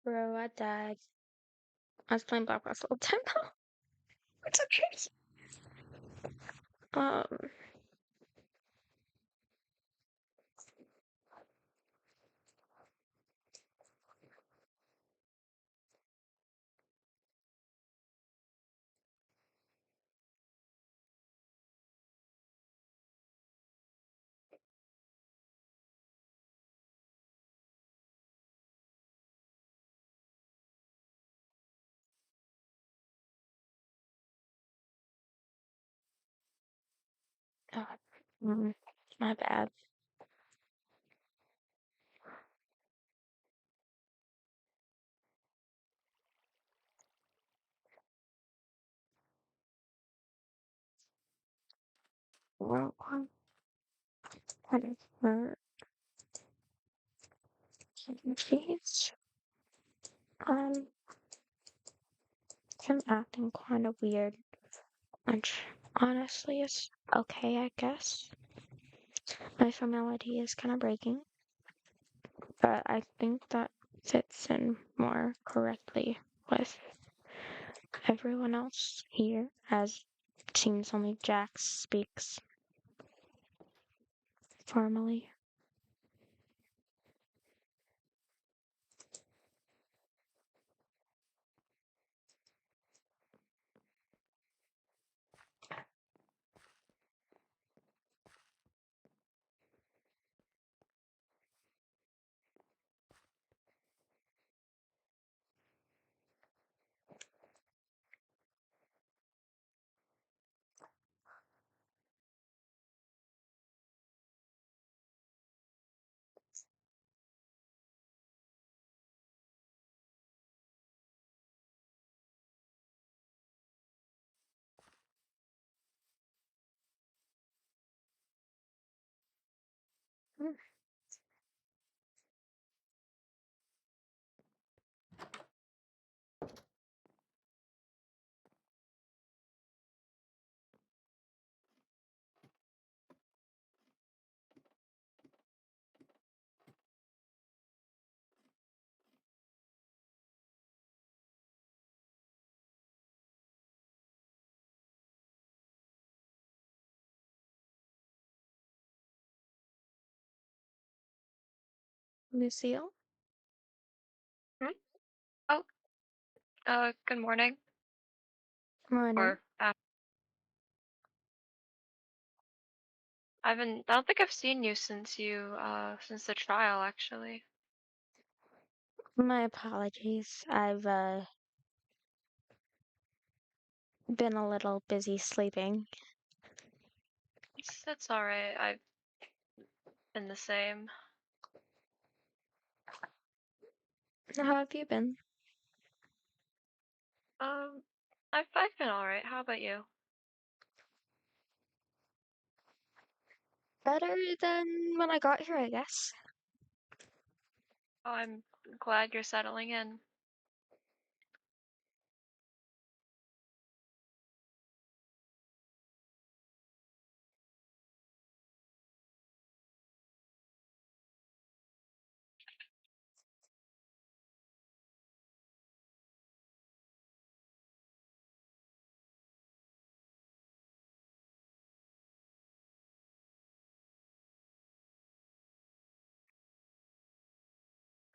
Bro, I died. I was playing Black Ops all the time now. It's okay. Um, oh, my bad. Well, whatever. Jeez. Um, I'm acting kind of weird, which honestly is okay, I guess. My formality is kind of breaking, but I think that fits in more correctly with everyone else here, as it seems only Jax speaks formally. Lucille? Hmm? Oh, good morning. Morning. Or I don't think I've seen you since the trial, actually. My apologies. I've been a little busy sleeping. It's all right. I've been the same. How have you been? Um, I've been all right. How about you? Better than when I got here, I guess. Oh, I'm glad you're settling in.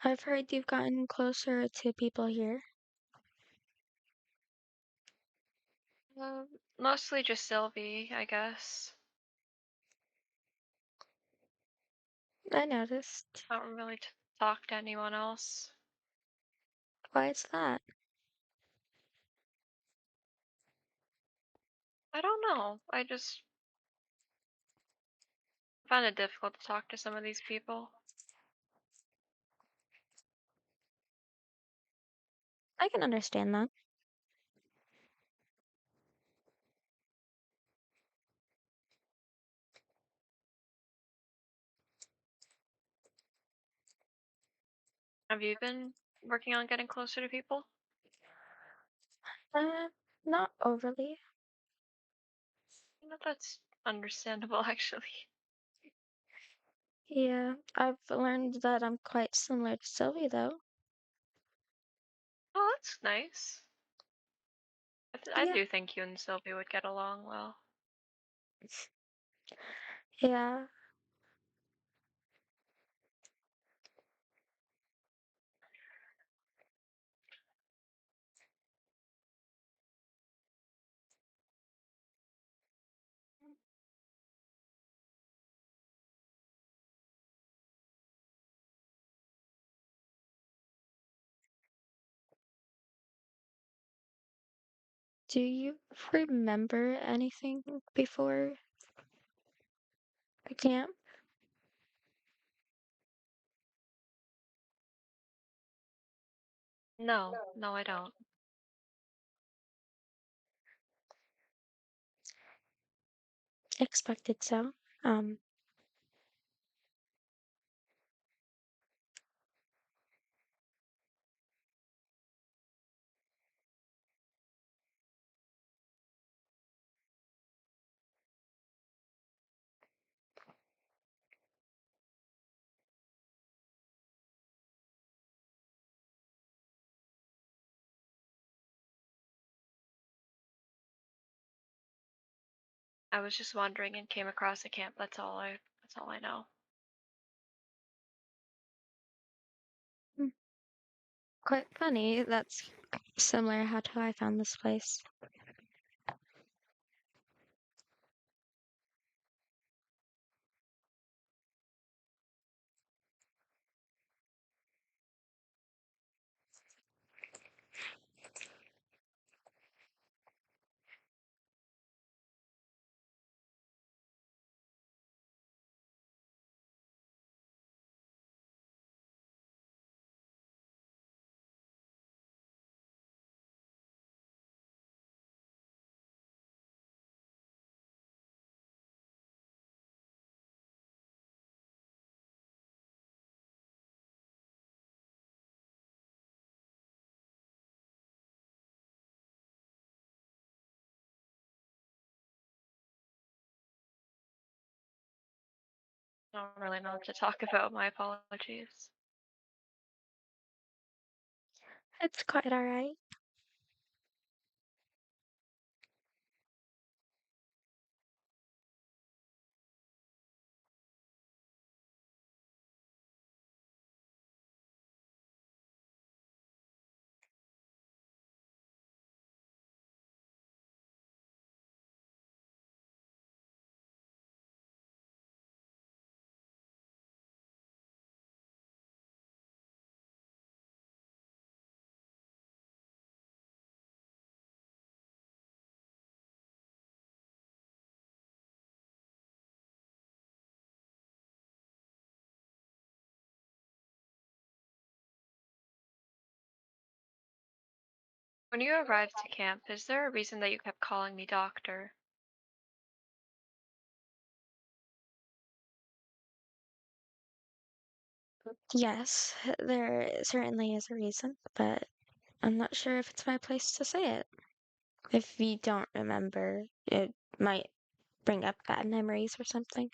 I've heard you've gotten closer to people here. Mostly just Sylvie, I guess. I noticed. I don't really talk to anyone else. Why is that? I don't know. I just find it difficult to talk to some of these people. I can understand that. Have you been working on getting closer to people? Not overly. That's understandable, actually. Yeah, I've learned that I'm quite similar to Sylvie, though. that's nice. I Yeah. do think you and Sylvie would get along well. Yeah. Do you remember anything before the camp? No, no, I don't. Expected so. Um, I was just wandering and came across a camp. That's all I know. hmm, quite funny. That's similar how to how I found this place. I don't really know what to talk about. My apologies. It's quite alright. When you arrived to camp, is there a reason that you kept calling me doctor? Yes, there certainly is a reason, but I'm not sure if it's my place to say it. If you don't remember, it might bring up bad memories or something.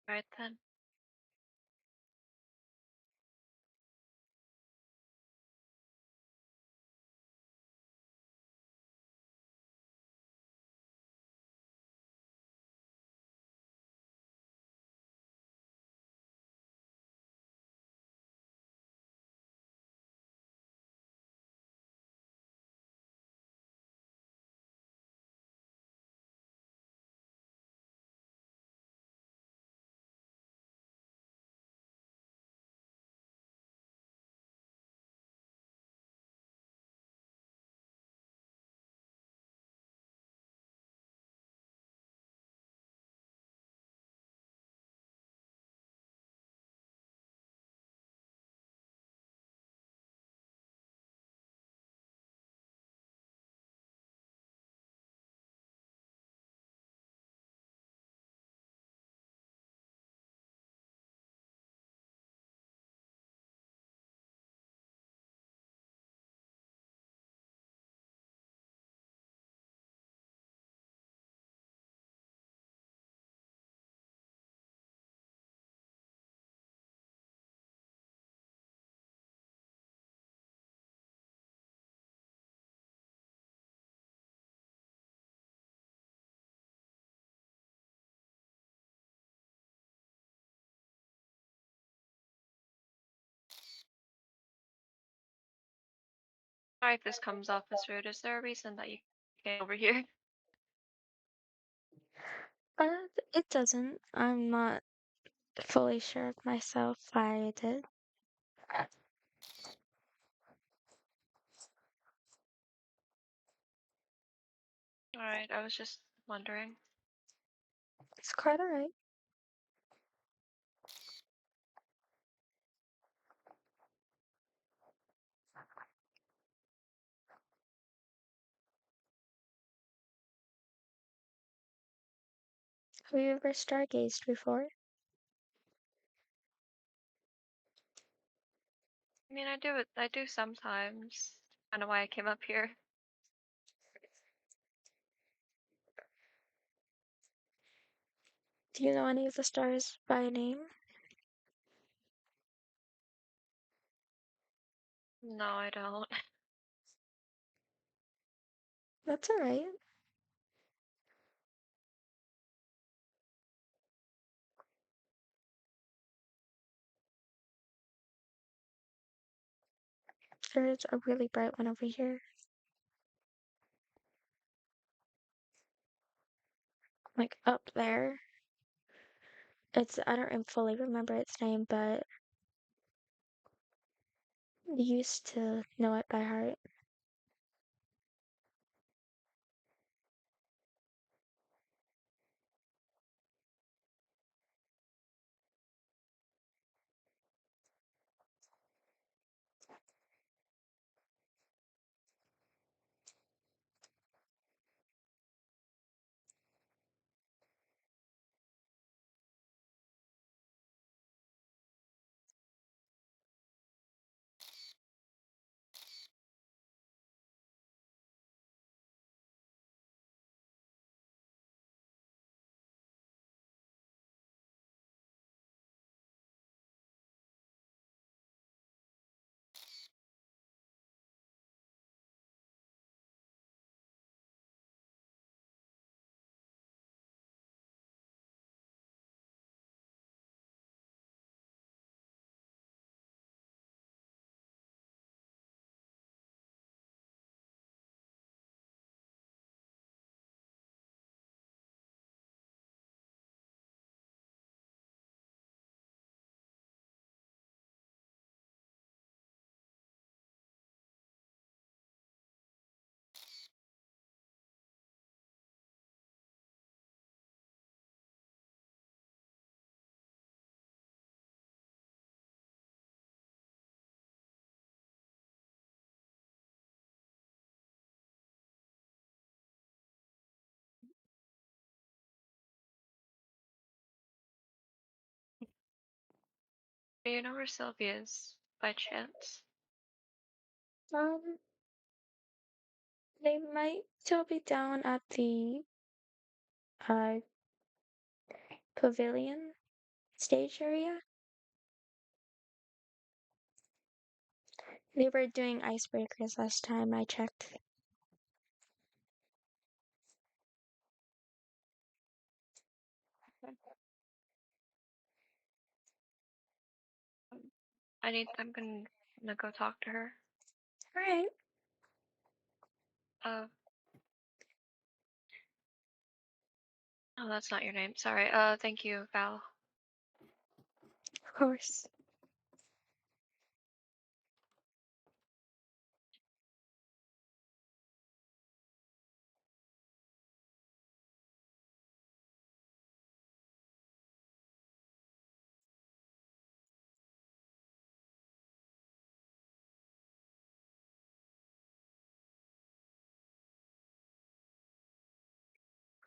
Right then. Sorry if this comes off as rude. Is there a reason that you came over here? But it doesn't. I'm not fully sure of myself why I did. Alright, I was just wondering. It's quite alright. Have you ever stargazed before? I mean, I do it. I do sometimes. Kind of why I came up here. Do you know any of the stars by name? No, I don't. That's alright. There's a really bright one over here. Like up there. I don't fully remember its name, but used to know it by heart. Do you know where Sylvia is, by chance? Um, they might still be down at the uh pavilion stage area. They were doing icebreakers last time I checked. I'm gonna go talk to her. Alright, Uh, oh, that's not your name. Sorry. Thank you, Val. of course.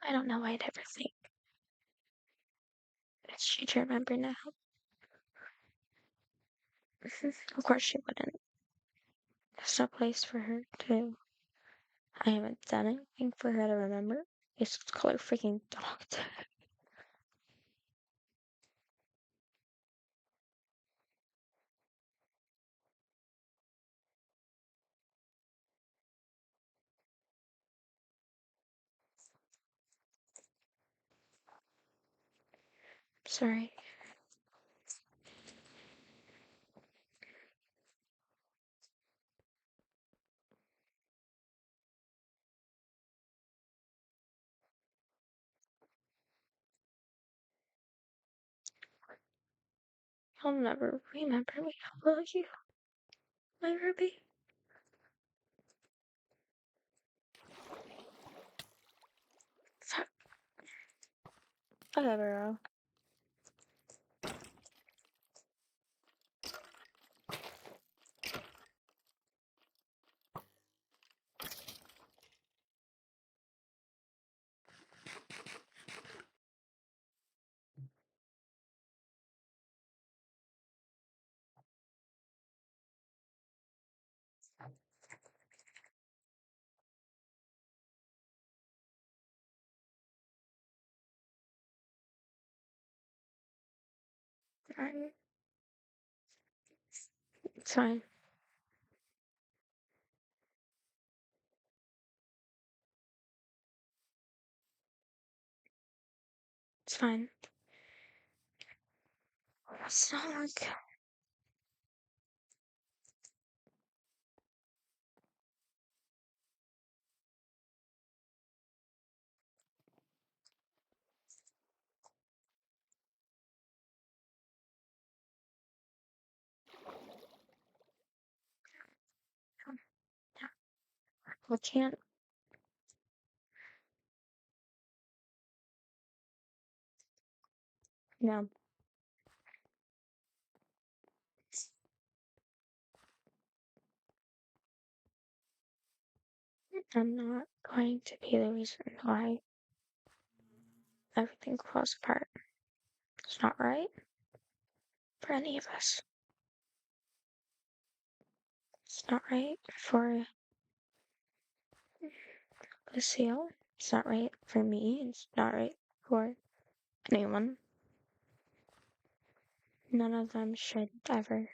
I don't know why I'd ever think that she'd remember now. Of course she wouldn't. There's no place for her to. I haven't done anything for her to remember. Just call her freaking doctor. Sorry. You'll never remember me, will you, my Ruby? Fuck. Okay, bro. Fine. It's fine. It's fine. It's not like I can't. No, I'm not going to be the reason why everything falls apart. It's not right for any of us. It's not right for Lucille. It's not right for me. It's not right for anyone. None of them should ever.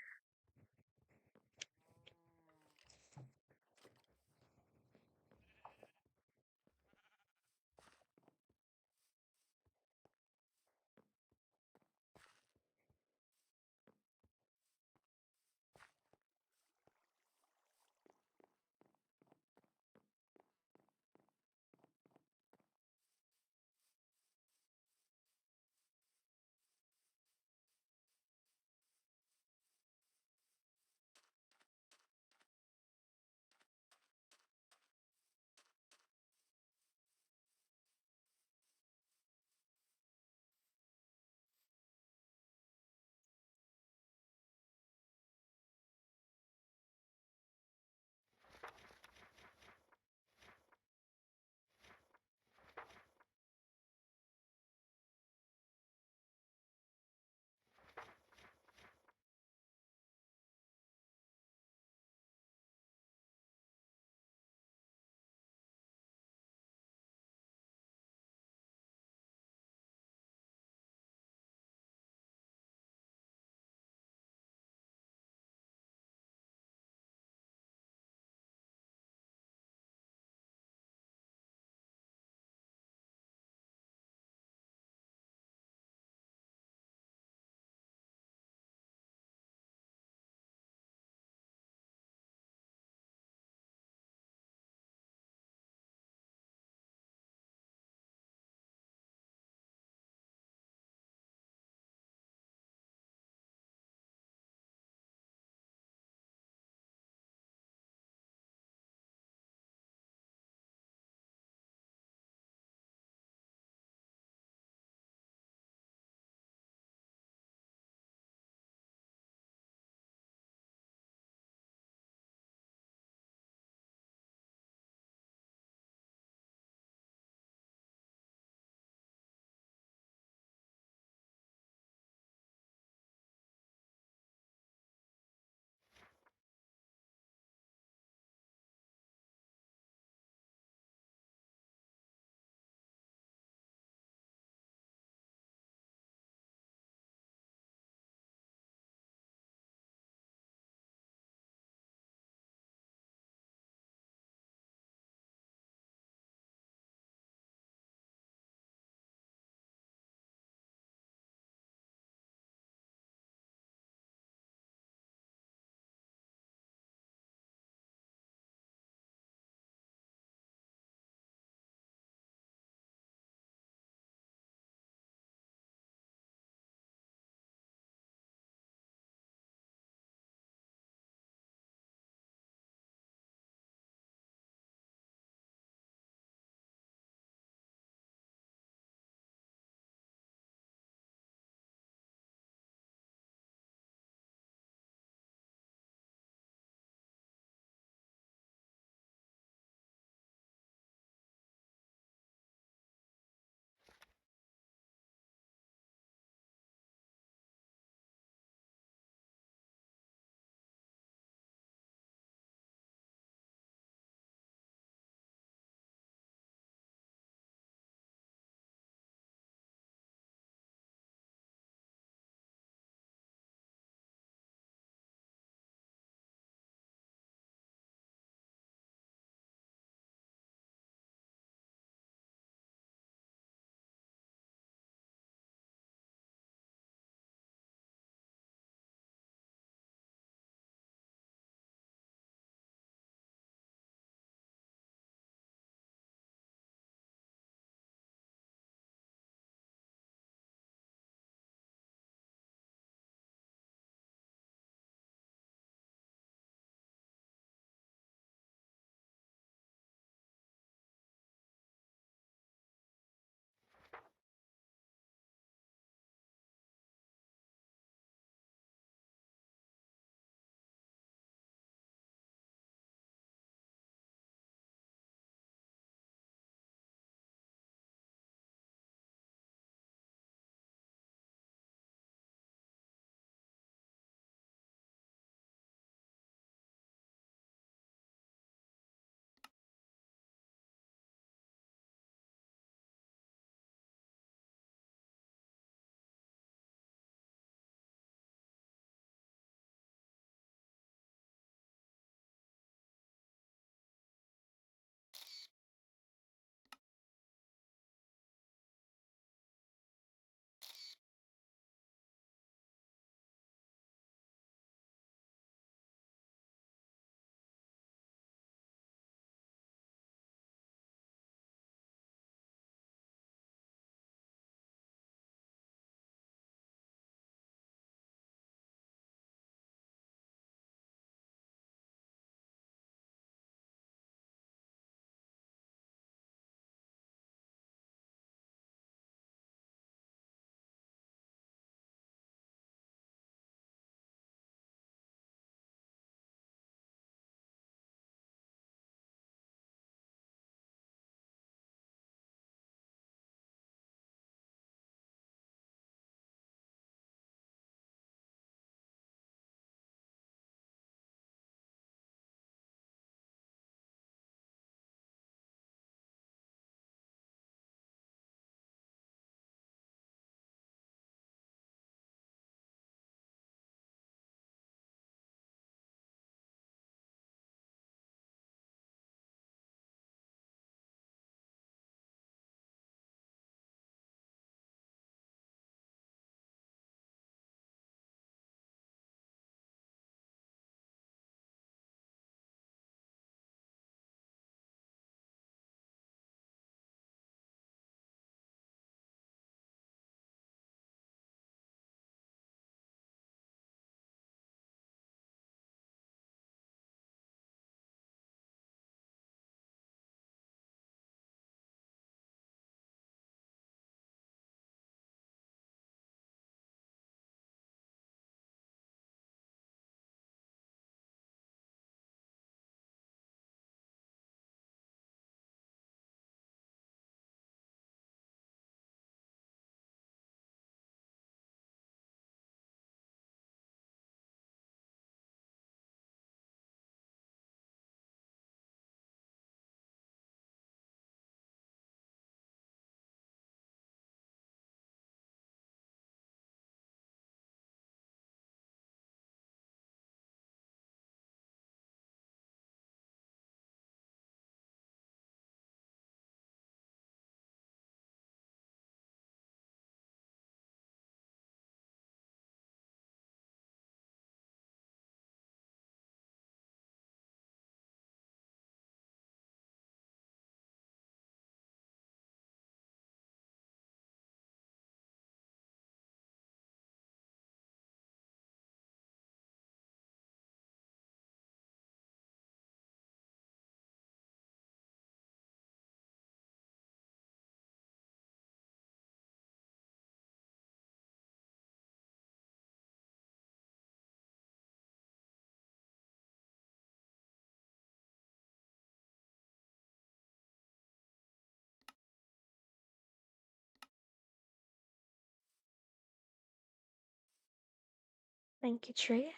Thank you, Tree.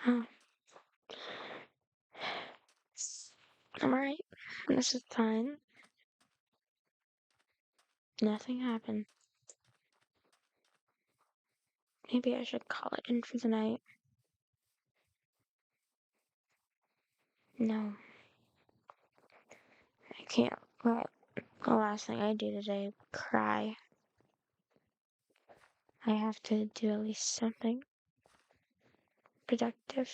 Oh, I'm alright. This is fine. Nothing happened. Maybe I should call it in for the night. No, I can't. Well, the last thing I do today, cry. I have to do at least something productive.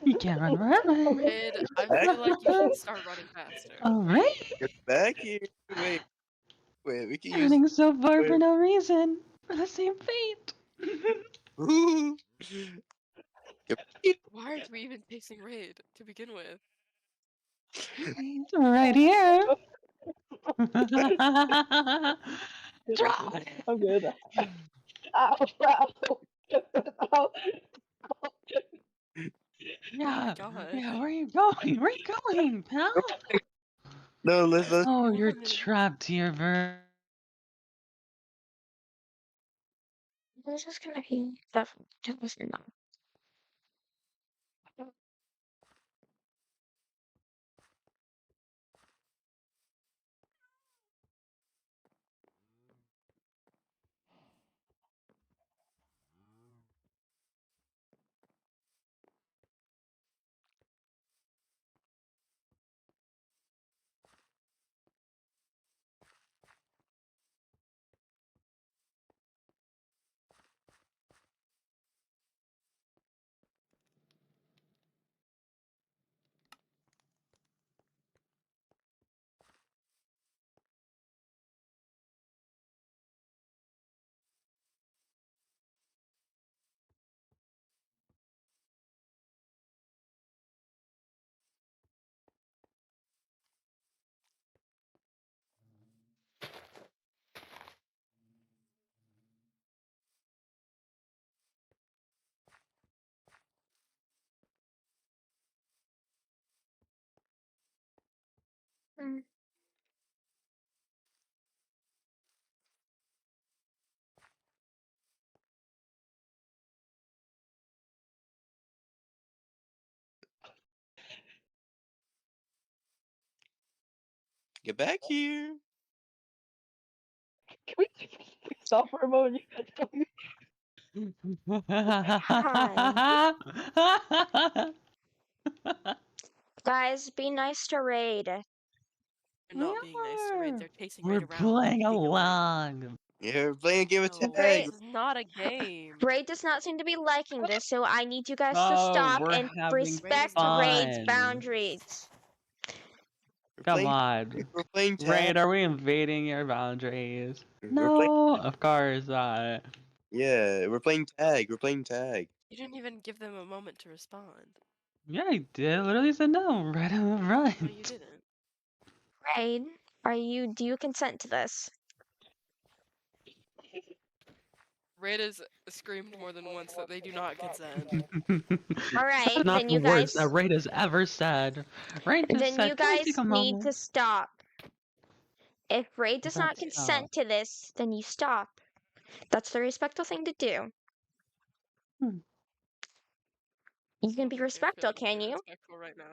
You can't run forever. Raid, I Back, feel like you should start running faster. All right. get back here. Wait, we can use. Running so far for Wait. no reason. For the same fate. Ooh. Get back here. Why are we even chasing Raid to begin with? He's right here. Draw. I'm good. Ow, ow, ow. Oh my Yeah. god. Yeah. Where are you going? Where are you going, pal? No, let's. Oh, you're Run. trapped here, Ver. This is gonna be the just enough. Mm. Get back here. Can we stop for a moment? Guys, be nice to Raid. They're not being nice to Raid, they're chasing We're Raid around, playing being annoying. along. Yeah, we're playing a game of No, tag. this is not a game. Raid does not seem to be liking this, so I need you guys to Oh, stop we're and having Raid is respect not a Raid's game. fun. boundaries. We're Come playing. on. We're playing tag. Raid, are we invading your boundaries? We're playing. No, of course not. Yeah, we're playing tag. We're playing tag. You didn't even give them a moment to respond. Yeah, I did. Literally said no right on the No, front. you didn't. Raid, Do you consent to this? Rada's screamed more than once that they do not consent. Alright, That's not then the you words that guys, Raid has ever said. Raid just then you said, "Can I guys take a need to moment?" stop. If Ray does not That's consent to this, then you stop. That's the respectful thing to do. Hmm. You can be Sounds like you're respectful, feeling can very you? respectful right now.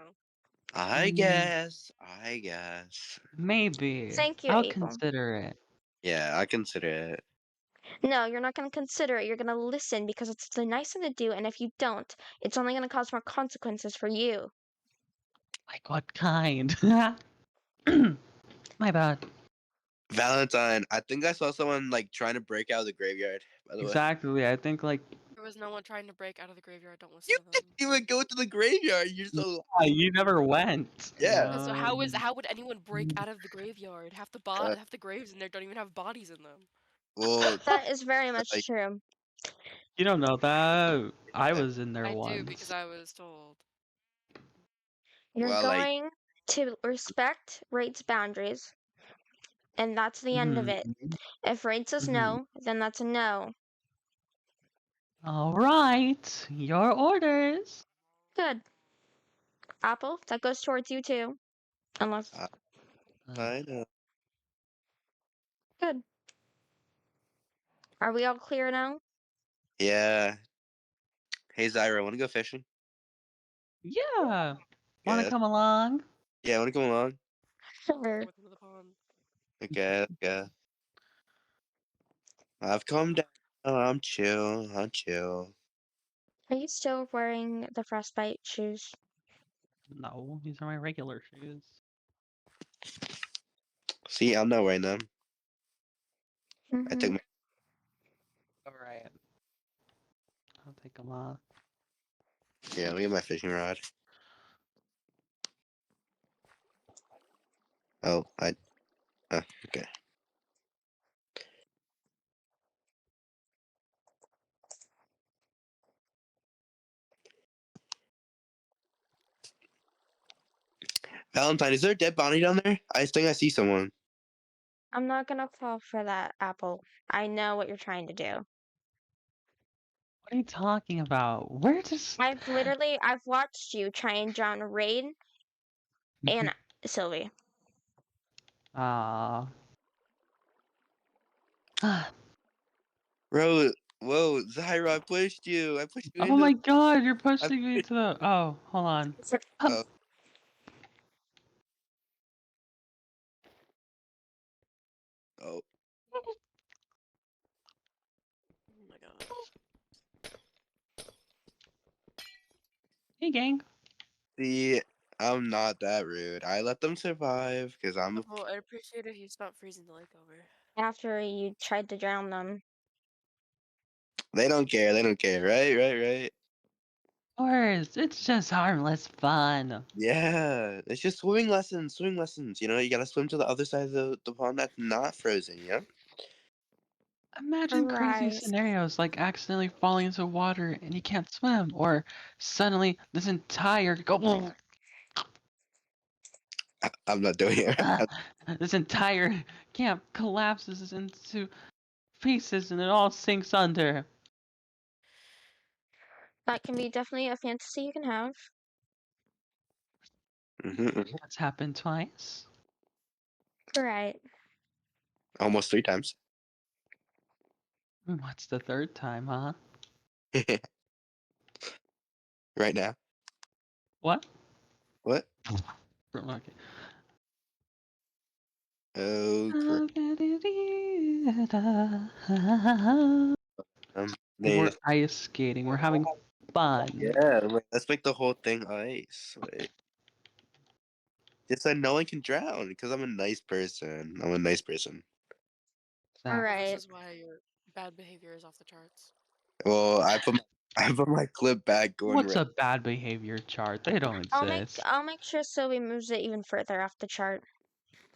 I Mm, guess. I guess. maybe. Thank you, I'll Abel. consider it. Yeah, I consider it. No, you're not going to consider it. You're going to listen because it's the nice thing to do. And if you don't, it's only going to cause more consequences for you. Like what kind? My bad. Valentine, I think I saw someone like trying to break out of the graveyard, by the way. Exactly. I think like There was no one trying to break out of the graveyard. Don't listen You to them. didn't even go to the graveyard. You're so you never went. yeah. So how would anyone break out of the graveyard? Half Uh, the graves in there don't even have bodies in them. well, That is very much like true. You don't know that. I uh, was in there I do because once. I was told. You're well, like going to respect Raid's boundaries, and that's the end of Hmm. it. If Raid says Hmm. no, then that's a no. All right. Your orders. Good. Apple, that goes towards you too. Unless. uh, Uh, I know. Good. Are we all clear now? Yeah. Hey Zyra, want to go fishing? yeah. Want to Yeah. come along? Yeah, want to come along? Sure. With into the pond. Okay. Okay. I've calmed down. Oh, I'm chill. I'm chill. Are you still wearing the frostbite shoes? No, these are my regular shoes. See, I'm not wearing them. I Mm-hmm. took my. All right. I'll take them off. Yeah, let me get my fishing rod. Oh, I. Okay. Valentine, is there a dead body down there? I think I see someone. I'm not gonna fall for that, Apple. I know what you're trying to do. What are you talking about? Where does? I've watched you try and drown Raid and Sylvie. Ah. Bro, whoa, Zyra, I pushed you. I pushed you Oh into. my God! You're I, pushing me to the. Oh, hold on. oh, oh. Oh my gosh. Hey, gang. See, I'm not that rude. I let them survive because I'm. Well, I'd appreciate if you stopped freezing the lake over. After you tried to drown them. They don't care. They don't care. Right, right, right. Of course, it's just harmless fun. Yeah, it's just swimming lessons. Swimming lessons. You know, you gotta swim to the other side of the pond that's not frozen. You know. Imagine crazy Right. scenarios like accidentally falling into water and you can't swim, or suddenly this entire go. I'm not doing it. This entire camp collapses into pieces and it all sinks under. That can be definitely a fantasy you can have. Hmm. That's happened twice. Right. Almost 3 times. What's the third time, huh? Right now. What? What? Okay. Oh, crap. We're They, ice skating. We're having fun. yeah, wait, let's make the whole thing ice. Wait. Just so no one can drown because I'm a nice person. I'm a nice person. All Exactly. Well, this right. is why your bad behavior is off the charts. Well, I put my clip back going What's right. a bad behavior chart? They don't exist. I'll make sure Sylvie moves it even further off the chart.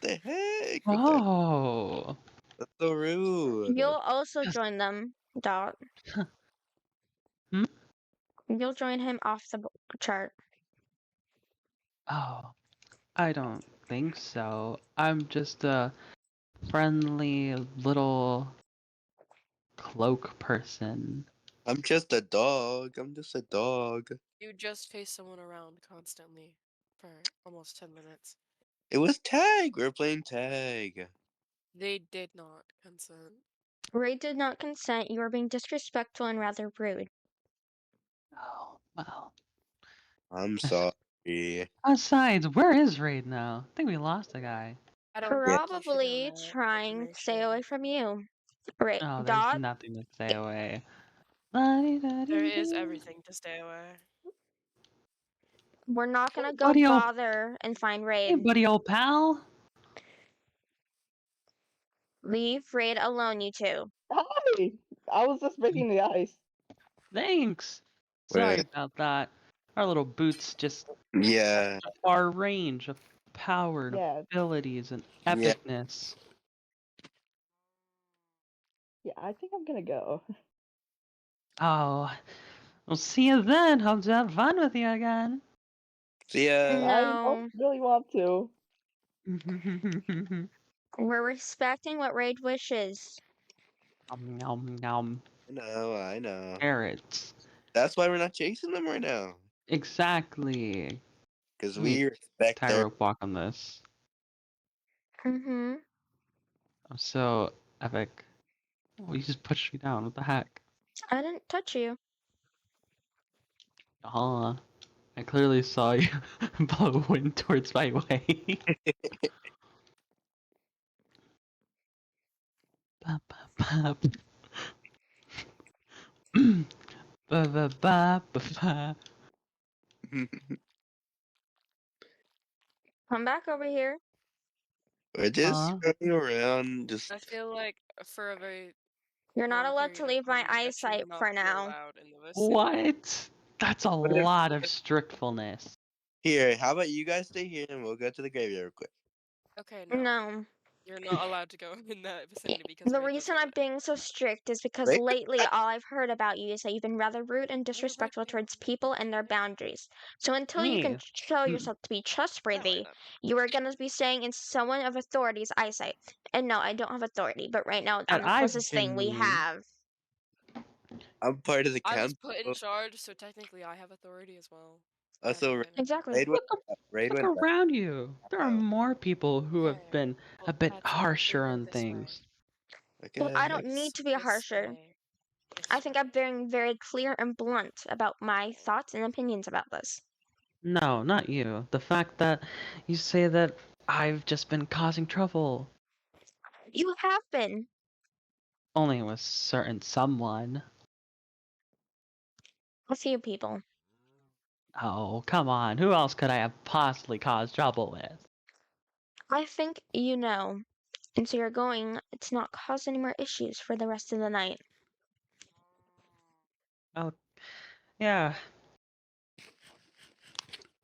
What the heck? What the? Oh. That's so You'll rude. also Just, join them, Dot. hmm? You'll join him off the chart. Oh. I don't. think so. I'm just a friendly little cloak person. I'm just a dog. I'm just a dog. You just face someone around constantly for almost 10 minutes. It was tag. We were playing tag. They did not consent. Raid did not consent. You are being disrespectful and rather rude. Oh, well. I'm sorry. Besides, where is Raid now? I think we lost a guy. I don't Yeah. think you should know Probably that trying to stay away information. from you. Right, Oh, there's Dot? nothing to stay away. There is La-di-da-di-dee. everything to stay away. We're not gonna go Buddy, old, bother and find hey, Raid. buddy, old pal. Leave Raid alone, you two. Hi! I was just breaking the ice. Thanks. Sorry Wait. about that. Our little boots just Yeah. a far range of power and Yeah, abilities and Yeah. epicness. yeah, I think I'm gonna go. Oh, we'll see you then. Hope to have fun with you again. See ya. I don't No, really want to. we're respecting what Raid wishes. Nom nom nom. I know. I know. Carrots. That's why we're not chasing them right now. Exactly. Because Let me we respect their. tightrope walk on this. Mm-hmm. I'm so epic. Oh, you just pushed me down. What the heck? I didn't touch you. Uh-huh. I clearly saw you blow wind towards my way. Ba, ba, ba. Ba, ba, ba, ba, ba. Come back over here. We're just Huh? running around. Just I feel like for a very You're not long allowed period to of leave my time that should eyesight not for be now. allowed in the vicinity. What? That's a But if- lot of strictfulness. here. How about you guys stay here and we'll go to the graveyard real quick. Okay, no. No. You're not allowed to go in that vicinity because The Raid reason doesn't I'm let you. being so strict is because Right? lately all I've heard about you is that you've been rather rude and You're disrespectful breaking towards people and their boundaries. So until you can Me? show Hmm. yourself to be I like trustworthy, that. you are going to be staying in someone of authority's eyesight. And no, I don't have authority, but right now I'm That the I've closest thing we been. have. I'm part of the I was council. put in charge, so technically I have authority as well. Also, Technically, I know. Exactly. Raid went up. Raid Look went up. around you. There are Oh, more people who have Okay. been Well, a bit Patsy, harsher leave it on this way. things. Well, I okay. don't need This to be this harsher. way. This I think I'm way. being very clear and blunt about my thoughts and opinions about this. No, not you. The fact that you say that I've just been causing trouble. You have been. Only with certain someone. A few people. Oh, come on. Who else could I have possibly caused trouble with? I think you know. And so you're going to not cause any more issues for the rest of the night. Oh, yeah.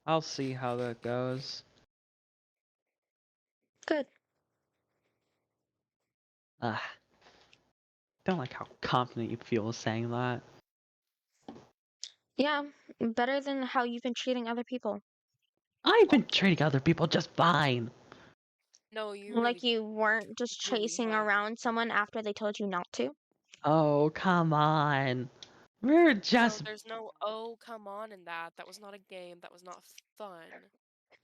I'll see how that goes. Good. Ugh. Don't like how confident you feel saying that. Yeah, better than how you've been treating other people. I've been treating other people just fine. No, you Like really, you weren't just really chasing have. around someone after they told you not to. Oh, come on. We're No, just. there's no oh come on in that. That was not a game. That was not fun.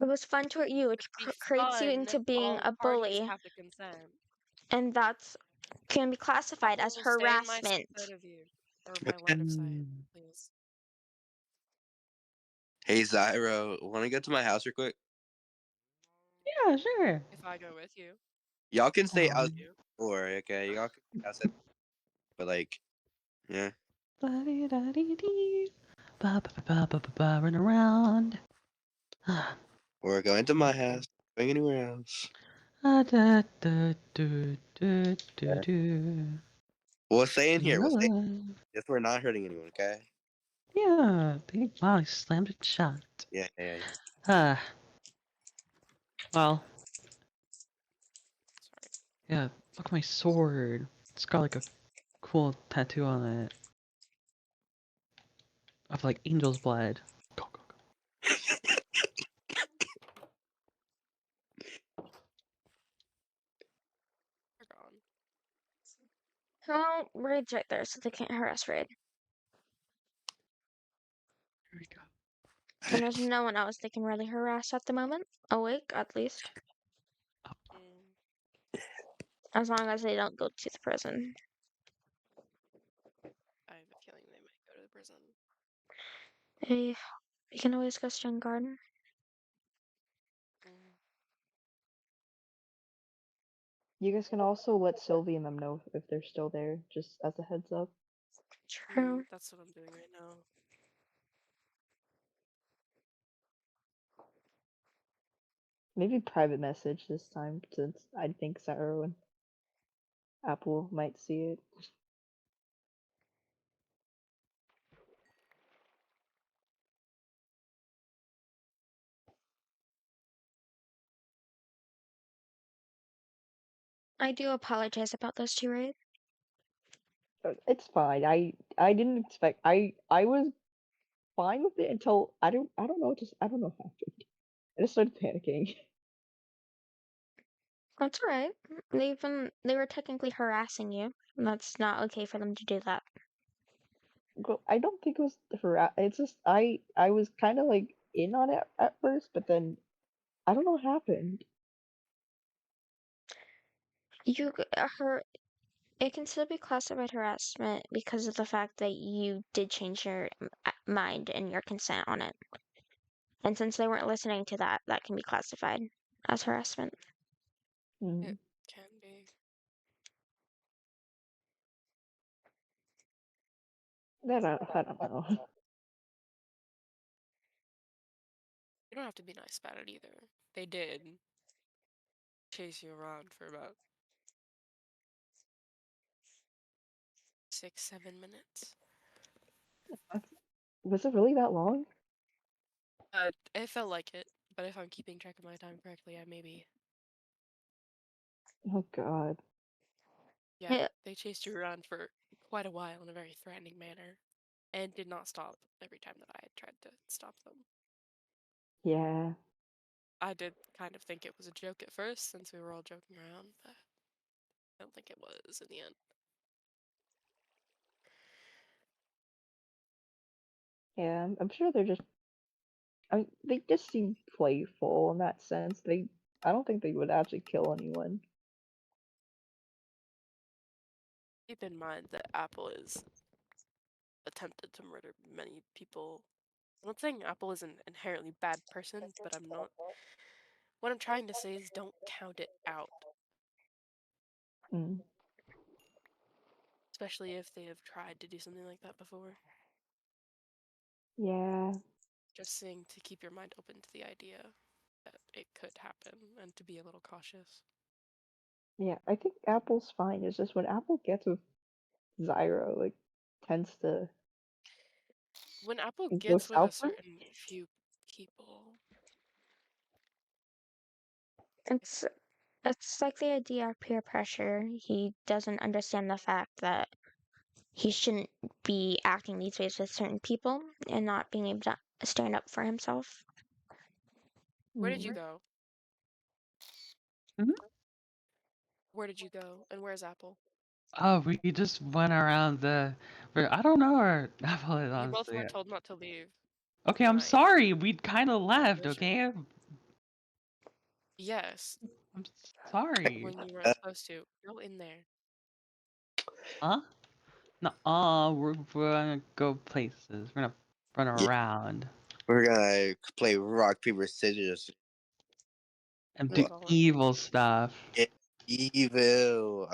It was fun to hurt you, To which be creates you fun, into being all a parties bully, have to consent. and that's can be classified as Apple, stay in my harassment. side of you. Or my line of sight, Mm, please. Hey, Zyro, want to go to my house real quick? yeah, sure. If I go with you. Y'all can stay Oh. outside, or okay, y'all can stay outside, but like, yeah. Ba-dee-da-dee-dee. Ba-ba-ba-ba-ba-ba, run around. Or going to my house, going anywhere else. Da-da-da-do-do-do-do. We'll stay in here. We'll stay. Yeah, If we're not hurting anyone, okay? yeah. Wow, he slammed it shut. Yeah, yeah, yeah. Ah, well, Sorry. yeah. Look at my sword. It's got like a cool tattoo on it of like angel's blood. Go, go, go. Well, Raid's right there, so they can't harass Raid. Here we go. And there's no one else they can really harass at the moment. Awake, at least. Mm, As long as they don't go to the prison. I have a feeling they might go to the prison. Hey, you can always go Stone Garden. Mm. You guys can also let Sylvie and them know if they're still there, just as a heads up. True. That's what I'm doing right now. Maybe private message this time, since I think Sarah and Apple might see it. I do apologize about those two, Raid. It's fine. I didn't expect. I was fine with it until I don't know. Just I don't know what happened. I just started panicking. That's alright. They were technically harassing you. And that's not okay for them to do that. Well, I don't think it was It's just I was kind of like in on it at first, but then I don't know what happened. It can still be classified harassment because of the fact that you did change your mind and your consent on it. And since they weren't listening to that, that can be classified as harassment. Hmm. It can be. I don't know. You don't have to be nice about it either. They did chase you around for about 6-7 minutes. Was it really that long? It felt like it, but if I'm keeping track of my time correctly, I maybe. Oh God. Yeah, Yeah, they chased you around for quite a while in a very threatening manner, and did not stop every time that I had tried to stop them. Yeah. I did kind of think it was a joke at first, since we were all joking around, but I don't think it was in the end. Yeah. I'm sure they're just. I mean, they just seem playful in that sense. I don't think they would actually kill anyone. Keep in mind that Apple is attempted to murder many people. I'm not saying Apple is an inherently bad person, but I'm not. What I'm trying to say is don't count it out, Mm. especially if they have tried to do something like that before. Yeah. Just saying to keep your mind open to the idea that it could happen and to be a little cautious. Yeah. I think Apple's fine. It's just when Apple gets with Zyra, like, tends to When Apple go gets with a southward. certain few people, it's it's like the idea of peer pressure. He doesn't understand the fact that he shouldn't be acting these ways with certain people and not being able to stand up for himself. where did you Mm. go? Mhm. Where did you go? And where's Apple? Oh, we just went around I don't know where Apple is, You both honestly. were told not to leave Okay, for the I'm night. sorry. We'd kind of You had a left, mission. okay? Yes, I'm sorry. when you weren't supposed to. Go in there. Huh? No, we're gonna go places. We're gonna run Yeah, around we're gonna play rock paper scissors. and No do What? problem. evil stuff. Get evil.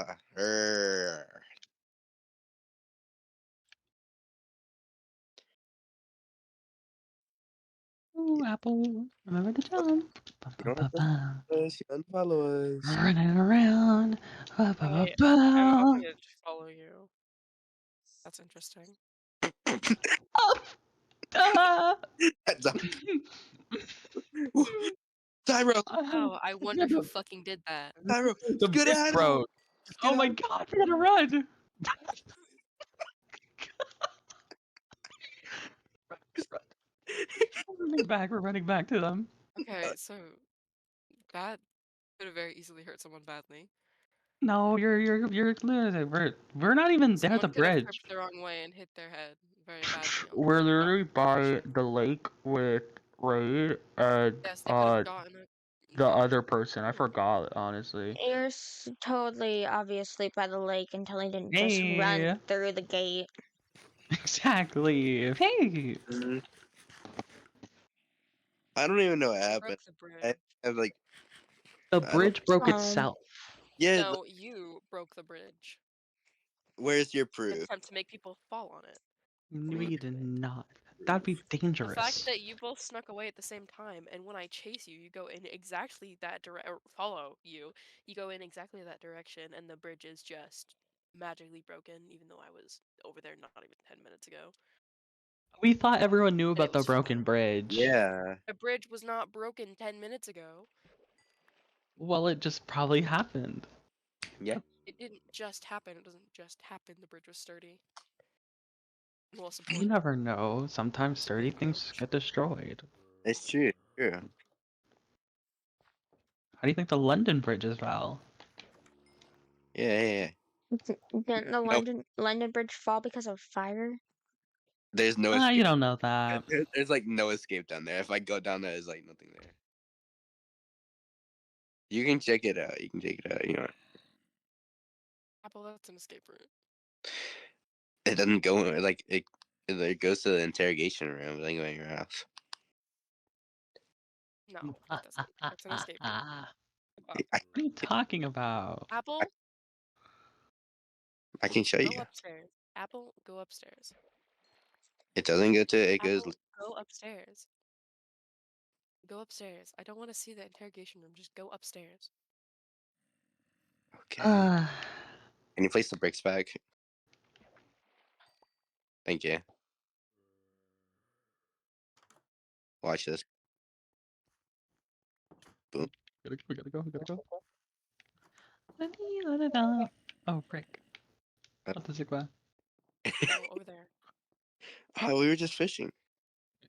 Ooh, Apple, remember to jump. Ba, You ba, don't ba, ba. follow us. You unfollow us. Running around. Ba, ba, ba, I'm ba. gonna follow you. That's interesting. Oh, ah. Heads up. Tyro, Oh, I wonder who fucking did that. Tyro, The brick skedaddle. road. Oh my god, we're gonna run. Run, run. We're running back to them. Okay, so that could have very easily hurt someone badly. No, we're not even there at the Someone could have bridge. tripped the wrong way and hit their head very badly on We're the literally by direction. the lake with Raid and Yes, they could have gotten it. the other person. I forgot, honestly. You're totally obviously by the lake until he didn't just run Hey, through the gate. exactly. Hey, Mhm. I don't even know what I happened. broke the bridge. I have like the I don't. bridge broke Um, itself. Yeah, No, you broke the bridge. where's your An proof? attempt to make people fall on it. We did not. That'd be The fact dangerous. that you both snuck away at the same time, and when I chase you, you go in exactly that or follow you, you go in exactly that direction, and the bridge is just magically broken, even though I was over there not even 10 minutes ago. We thought everyone knew And it about the was broken fine. bridge. Yeah. The bridge was not broken 10 minutes ago. Well, it just probably happened. Yeah. It didn't just happen. It doesn't just happen. The bridge was sturdy. Well You supported. never know. Sometimes sturdy things get destroyed. It's true. True. How do you think the London Bridge is, Val? Yeah. Didn't the No, London Bridge fall because of fire? there's no Ah, you escape. don't know that. There's like no escape down there. If I go down there, there's like nothing there. You can check it out. You can check it out. You know, Apple, that's an escape route. it doesn't go like it goes to the interrogation room. It doesn't go anywhere else. No, it doesn't. That's an escape route. What are you talking about? Apple, I can show go you. upstairs. Apple, go upstairs. It doesn't go to. It goes. Apple, go upstairs. Go upstairs. I don't want to see the interrogation room. Just go upstairs. Okay. Uh, Can you place the bricks back? Thank you. Watch this. Boom. gotta go. Oh, frick. What does it go? Go over there. Oh, we were just fishing.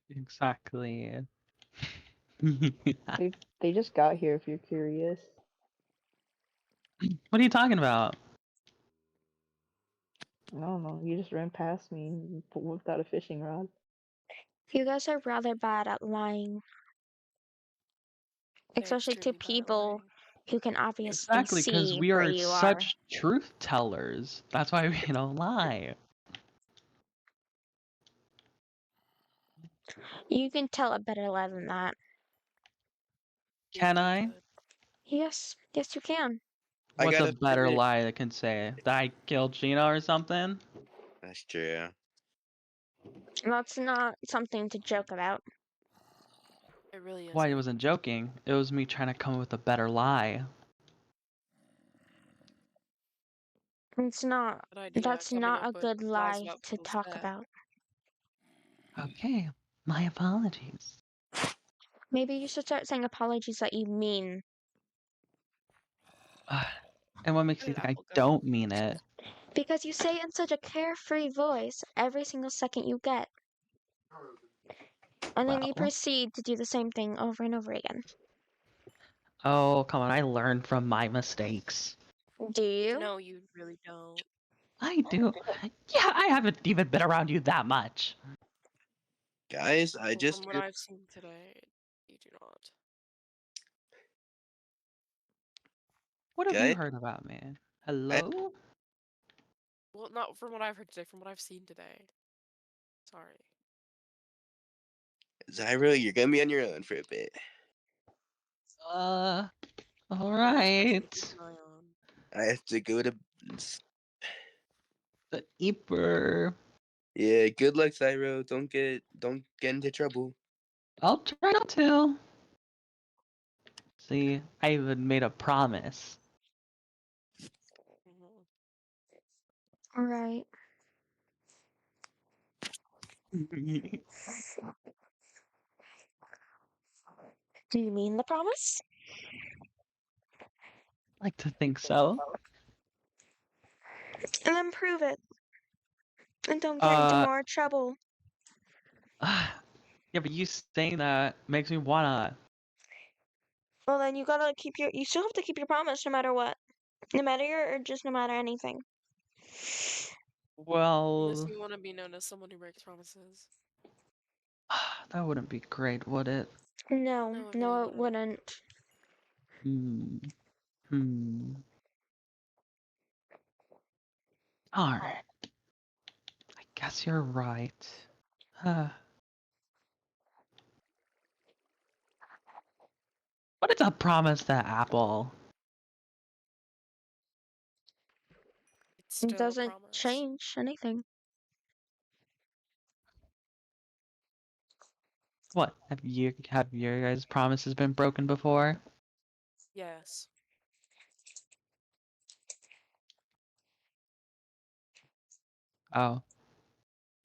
Exactly. They just got here. If you're curious. What are you talking about? I don't know. You just ran past me and whipped out a fishing rod. You guys are rather bad at lying, They're especially to extremely bad at people lying. who can obviously Exactly, because see we where are you are. such truth tellers. That's why we don't lie. You can tell a better lie than that. Yes, Can you I? could. Yes, yes, you can. I What's a gotta better finish. lie that can say that I killed Gina or something? That's true. That's not something to joke about. It really Why, it isn't. wasn't joking. It was me trying to come up with a better lie. It's not. Good idea. That's Coming not up a with good lies lie about to people's talk death. about. Okay, my apologies. Maybe you should start saying apologies that you mean. And what makes Go, you think I Apple, go. don't mean it? Because you say it in such a carefree voice every single second you get. And then you Well, proceed to do the same thing over and over again. oh, come on, I learned from my mistakes. Do you? No, you really don't. I do. Yeah, I haven't even been around you that much. Guys, I Well, just from what I've seen today, you do not. What have you guys, heard about me? Hello? Well, not from what I've heard today, from what I've seen today. Sorry. Zyro, you're gonna be on your own for a bit. All Something to right. keep an eye on. I have to go to. The Eeper. Yeah, good luck, Zyro. Don't get into trouble. I'll try not to. See, I even made a promise. Mhm. Alright. Do you mean the promise? Like to think so. And then prove it. And don't get into Uh, more trouble. yeah, but you saying that makes me wanna. Well, then you still have to keep your promise no matter what. No matter or just no matter anything. Unless Well, you want to be known as someone who breaks promises. that wouldn't be great, would it? No, No, it really no, it wouldn't. wouldn't. Hmm. Hmm. Alright. I guess you're right. What is a promise to Apple? It's It still a doesn't promise. change anything. What? Have your guys' promises been broken before? Yes. Oh.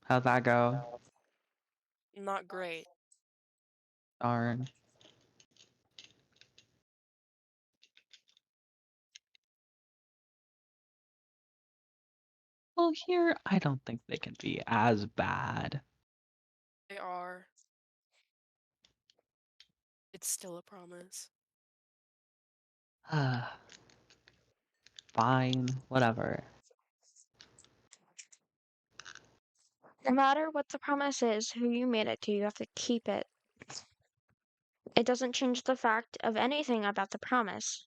How'd that go? Not great. Darn. Well, here, I don't think they can be as bad. They are. It's still a promise. Fine, whatever. No matter what the promise is, who you made it to, you have to keep it. It doesn't change the fact of anything about the promise.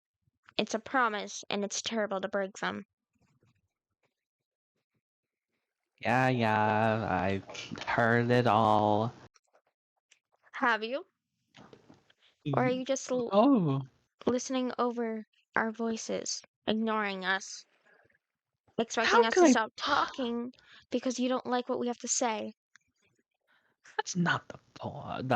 It's a promise, and it's terrible to break them. Yeah, I've heard it all. Have you? Or are you just Oh, listening over our voices, ignoring us, expecting how us could to I? stop talking because you don't like what we have to say? That's not the point.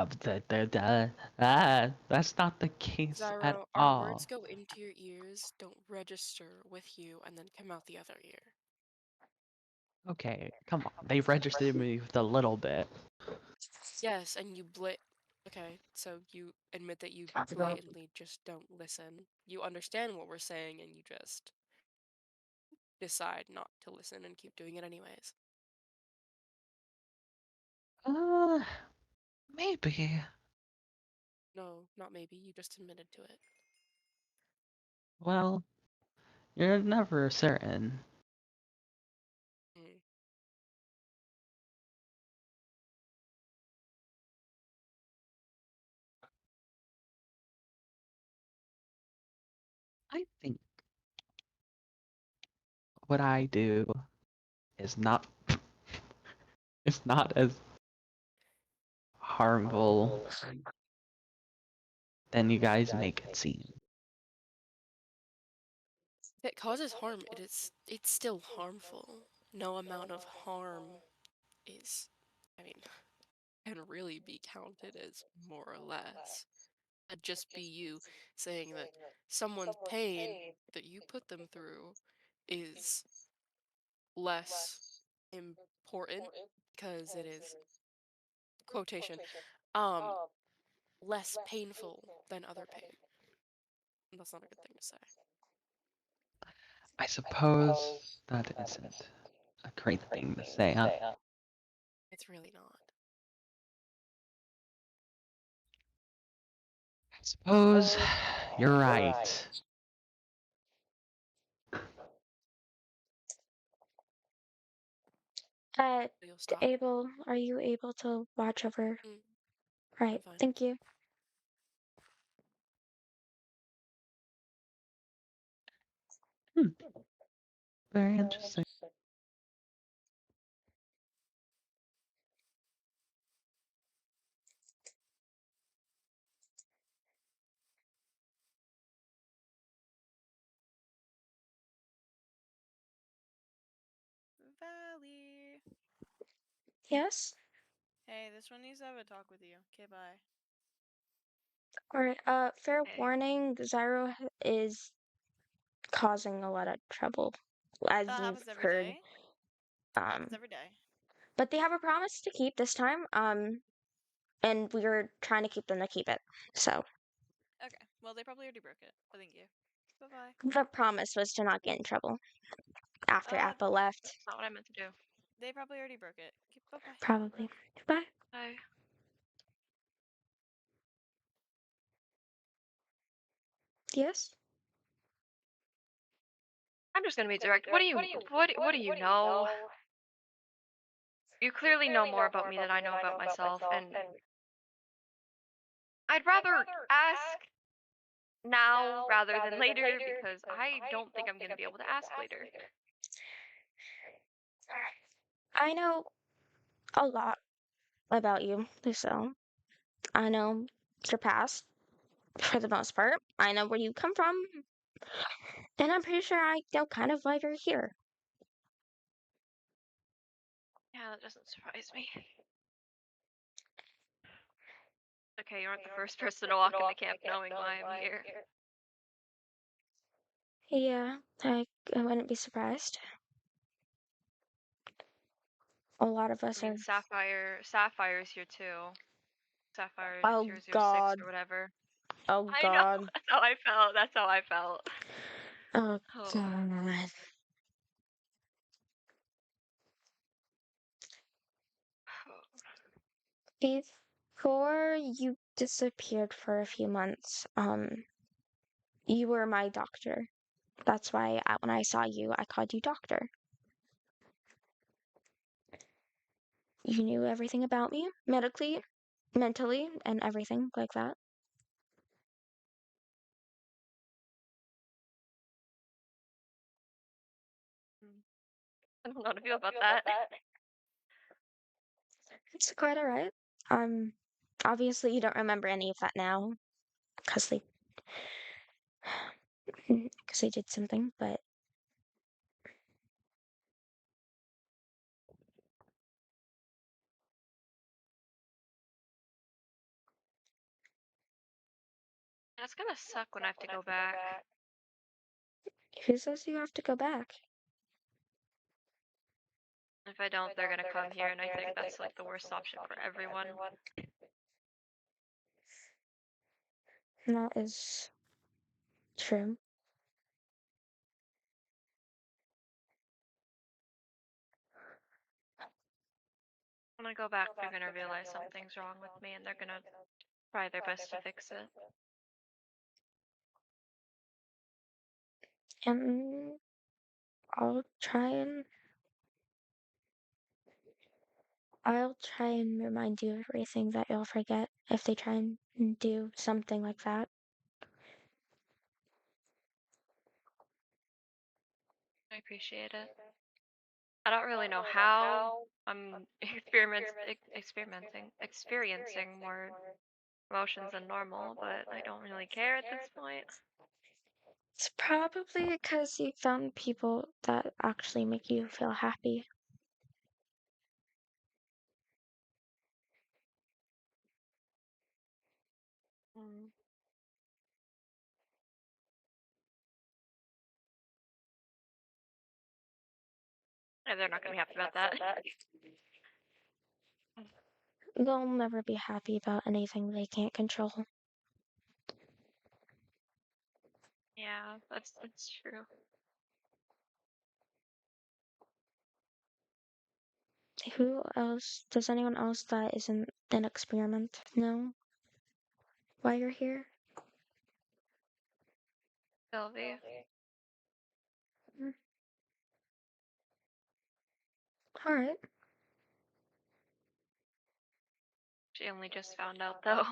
That's not the case at Zyro, our words all. go into your ears, don't register with you, and then come out the other ear. Okay, come on. They registered me with a little bit. Yes, and you Okay, so you admit that you blatantly just don't listen. You understand what we're saying, and you just decide not to listen and keep doing it anyways. Uh, maybe. No, not maybe, you just admitted to it. Well, you're never certain. Mm. I think what I do is not it's not as harmful than you guys make it seem. If it causes harm, it's still harmful. No amount of harm is, I mean, can really be counted as more or less. That'd just be you saying that someone's pain that you put them through is less important because it is quotation um less painful than other pain. That's not a good thing to say. I suppose that isn't a great thing to say, huh? It's really not. I suppose you're right. You'll stop. Are you able to watch over? Mm, I'm Right, fine. thank you. Hmm, very interesting. Valley. Yes? Hey, this one needs to have a talk with you. Okay, bye. Alright, fair Okay. warning, is causing a lot of trouble, as That you've happens every heard. day. Happens Um, every day. but they have a promise to keep this time, and we are trying to keep them to keep it. So, Okay. Well, they probably already broke it. But thank you. Bye bye. the promise was to not get in trouble after Apple left, Not what I meant to do. They probably already broke it. Okay, bye bye. probably. Bye. Bye. Yes? I'm just gonna be direct. What do you know? You clearly know more about me than I know about myself, and I'd rather ask now rather than later because I don't think I'm gonna be able to ask later. I know a lot about you, Lucille. I know your past, for the most part. I know where you come from, and I'm pretty sure I know kind of why you're here. Yeah, that doesn't surprise me. Okay, you aren't the first person to walk in the camp knowing why I'm here. Yeah, I wouldn't be surprised. A lot of I us mean, have. Sapphire's here too. Sapphire Oh 006 God. or whatever. Oh I know. God. That's how I felt. That's how I felt. Oh Oh. God. Before you disappeared for a few months, you were my doctor. That's why when I saw you, I called you doctor. You knew everything about me, medically, mentally, and everything like that. I don't know how to feel about that. It's quite alright. Obviously you don't remember any of that now, because they did something, but It's gonna suck when I have to go back. who says you have to go back? If I don't, they're gonna come here, and I think that's like the worst option for everyone. That is true. When I go back, they're gonna realize something's wrong with me, and they're gonna try their best to fix it. And I'll try and I'll try and remind you of everything that you'll forget if they try and do something like that. I appreciate it. I don't really know how. I'm experiencing more emotions than normal, but I don't really care at this point. It's probably because you found people that actually make you feel happy. Mm. And they're not gonna be happy about that. They'll never be happy about anything they can't control. Yeah, that's true. Who else? Does anyone else that isn't an experiment know why you're here? Sylvie, Alright. she only just found out though.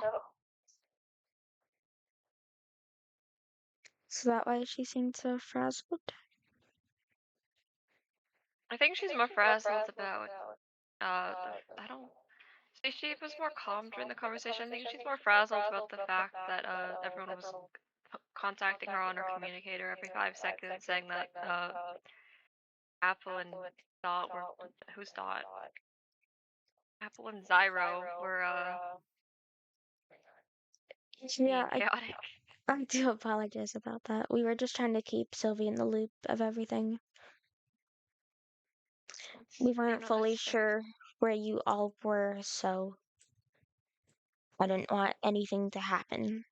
So that why she seemed so frazzled? I think she's more frazzled about I don't see she was more calm during the conversation. I think she's more frazzled about the fact that everyone was contacting her on her communicator every 5 seconds saying that Apple and Dot were who's Dot? Apple and Zyro were Yeah, being chaotic. I do apologize about that. We were just trying to keep Sylvie in the loop of everything. We weren't fully sure where you all were, so I didn't want anything to happen.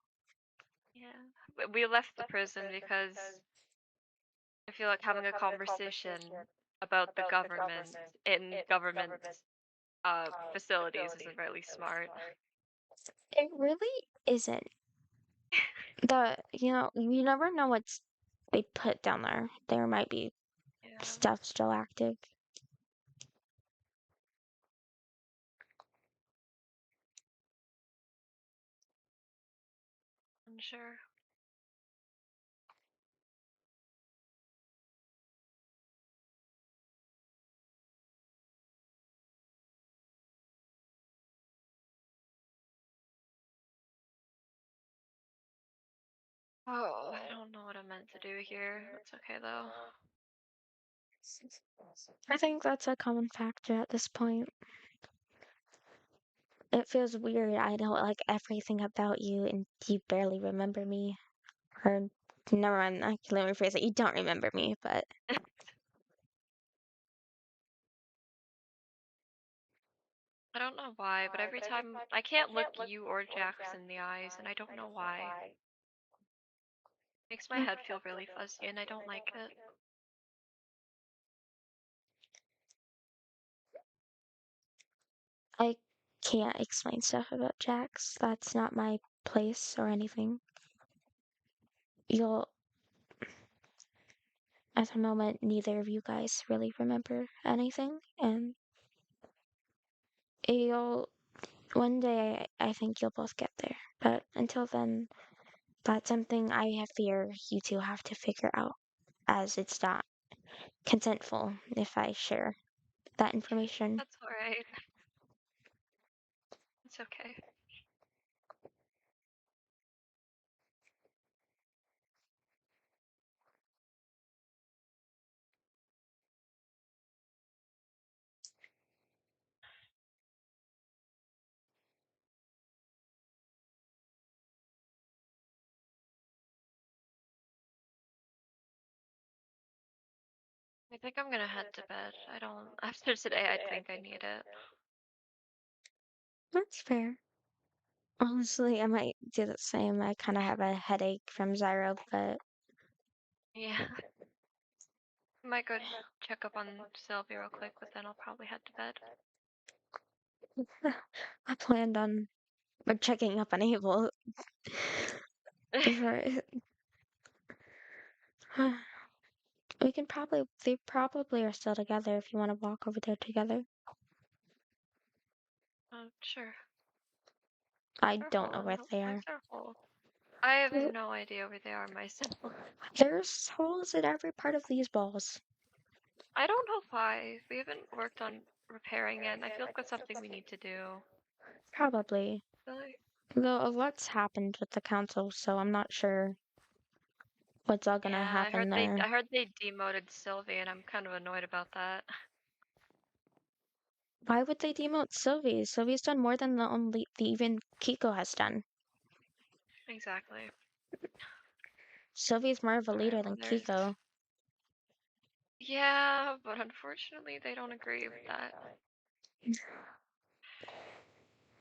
Yeah. We left the prison because I feel like having a conversation about the government in government facilities isn't really smart. It really isn't. You never know what's they put down there. There might be Yeah, stuff still active. unsure. Oh, I don't know what I meant to do here. That's okay though. I think that's a common factor at this point. It feels weird. I know like everything about you and you barely remember me. Or never mind, let me rephrase it. You don't remember me, but I don't know why, but every time I can't look you or Jax in the eyes, and I don't know why. Makes my head feel really fuzzy, and I don't like it. I can't explain stuff about Jax. That's not my place or anything. You'll, at the moment, neither of you guys really remember anything, and you'll, one day, I think you'll both get there. But until then, that's something I fear you two have to figure out, as it's not consentful if I share that information. That's alright. It's okay. I think I'm gonna head to bed. I don't. After today, I think I need it. That's fair. Honestly, I might do the same. I kind of have a headache from Zyro, but Yeah. I might go check up on Sylvie real quick, but then I'll probably head to bed. I planned on checking up on Abel. For we can probably they probably are still together if you want to walk over there together. Sure. I They're don't know where holes. they Where's are. their hole? I have There- no idea where they are myself. There's holes in every part of these balls. I don't know why. We haven't worked on repairing it, and I feel like that's something we need to do. Probably. Really? Though a lot's happened with the council, so I'm not sure what's all gonna Yeah, happen there. I heard they demoted Sylvie, and I'm kind of annoyed about that. Why would they demote Sylvie? Sylvie's done more than the even Kiko has done. Exactly. Sylvie's more of a Alright, leader well than there's. Kiko. Yeah, but unfortunately they don't agree with that.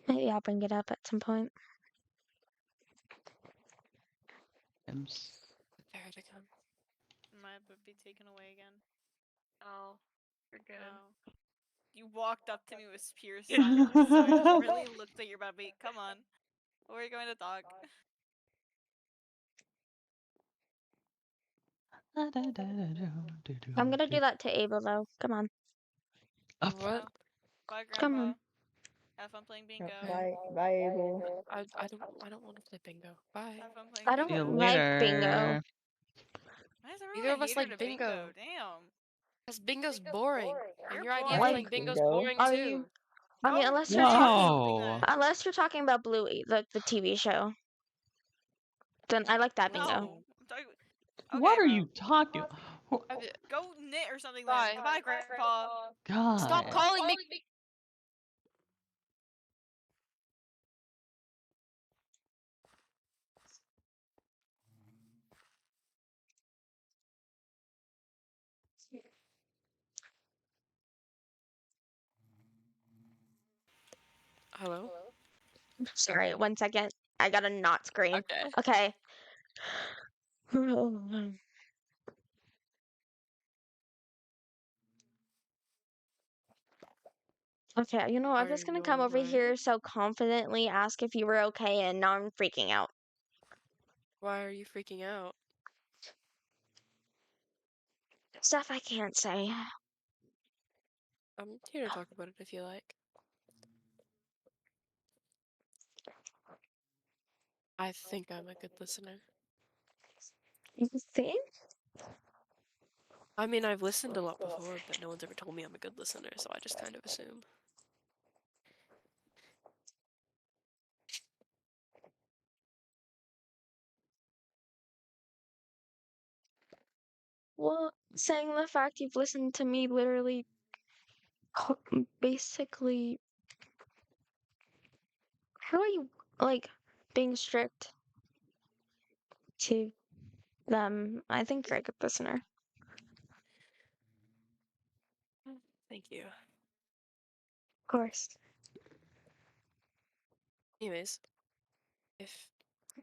Maybe I'll bring it up at some point. Ems. Prepare to come. Mine would be taken away again. Oh, you're good. No. You walked up to me with pure silence, so I just really looked at your body. Come on. We're going to talk. I'm gonna do that to Abel though. Come on. Up. What? Oh. Bye, Come Grandpa. on. Have fun playing bingo. Bye, Abel. I don't want to play bingo. Bye. Have fun playing I See you don't bingo. like bingo. later. Why is everyone Neither a of us hater like to bingo. Damn. Because bingo's boring. And You're your idea of boring. playing Like, bingo's Bingo. boring are too. you? I mean, Go unless you're name talking, something Whoa. then. unless you're talking about Bluey, the TV show, then I like that bingo. No. I'm talking. What Okay, are bro. you talking? Go knit or something Bye. then. Goodbye, Grandpa. Stop God. calling me. Hello? Sorry, 1 second. I got a not screen. Okay. Okay. Okay, you know, I Are was gonna you come over here alright? so confidently ask if you were okay, and now I'm freaking out. Why are you freaking out? Stuff I can't say. I'm here to talk about it if you like. I think I'm a good listener. You think? I mean, I've listened a lot before, but no one's ever told me I'm a good listener, so I just kind of assume. Well, saying the fact you've listened to me literally basically, how are you like being strict to them? I think you're a good listener. Thank you. Of course. Anyways, if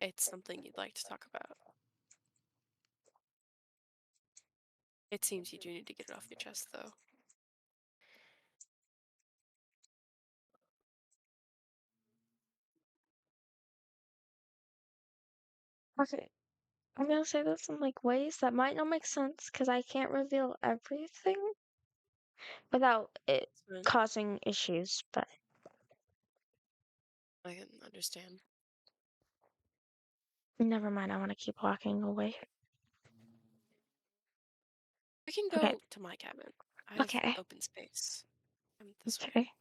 it's something you'd like to talk about, it seems you do need to get it off your chest, though. Okay. I'm gonna say this in like ways that might not make sense because I can't reveal everything without it It's fine. causing issues, but I can understand. never mind. I want to keep walking away. We can Okay. go to my cabin. I have Okay. open space. I'm this way. Okay.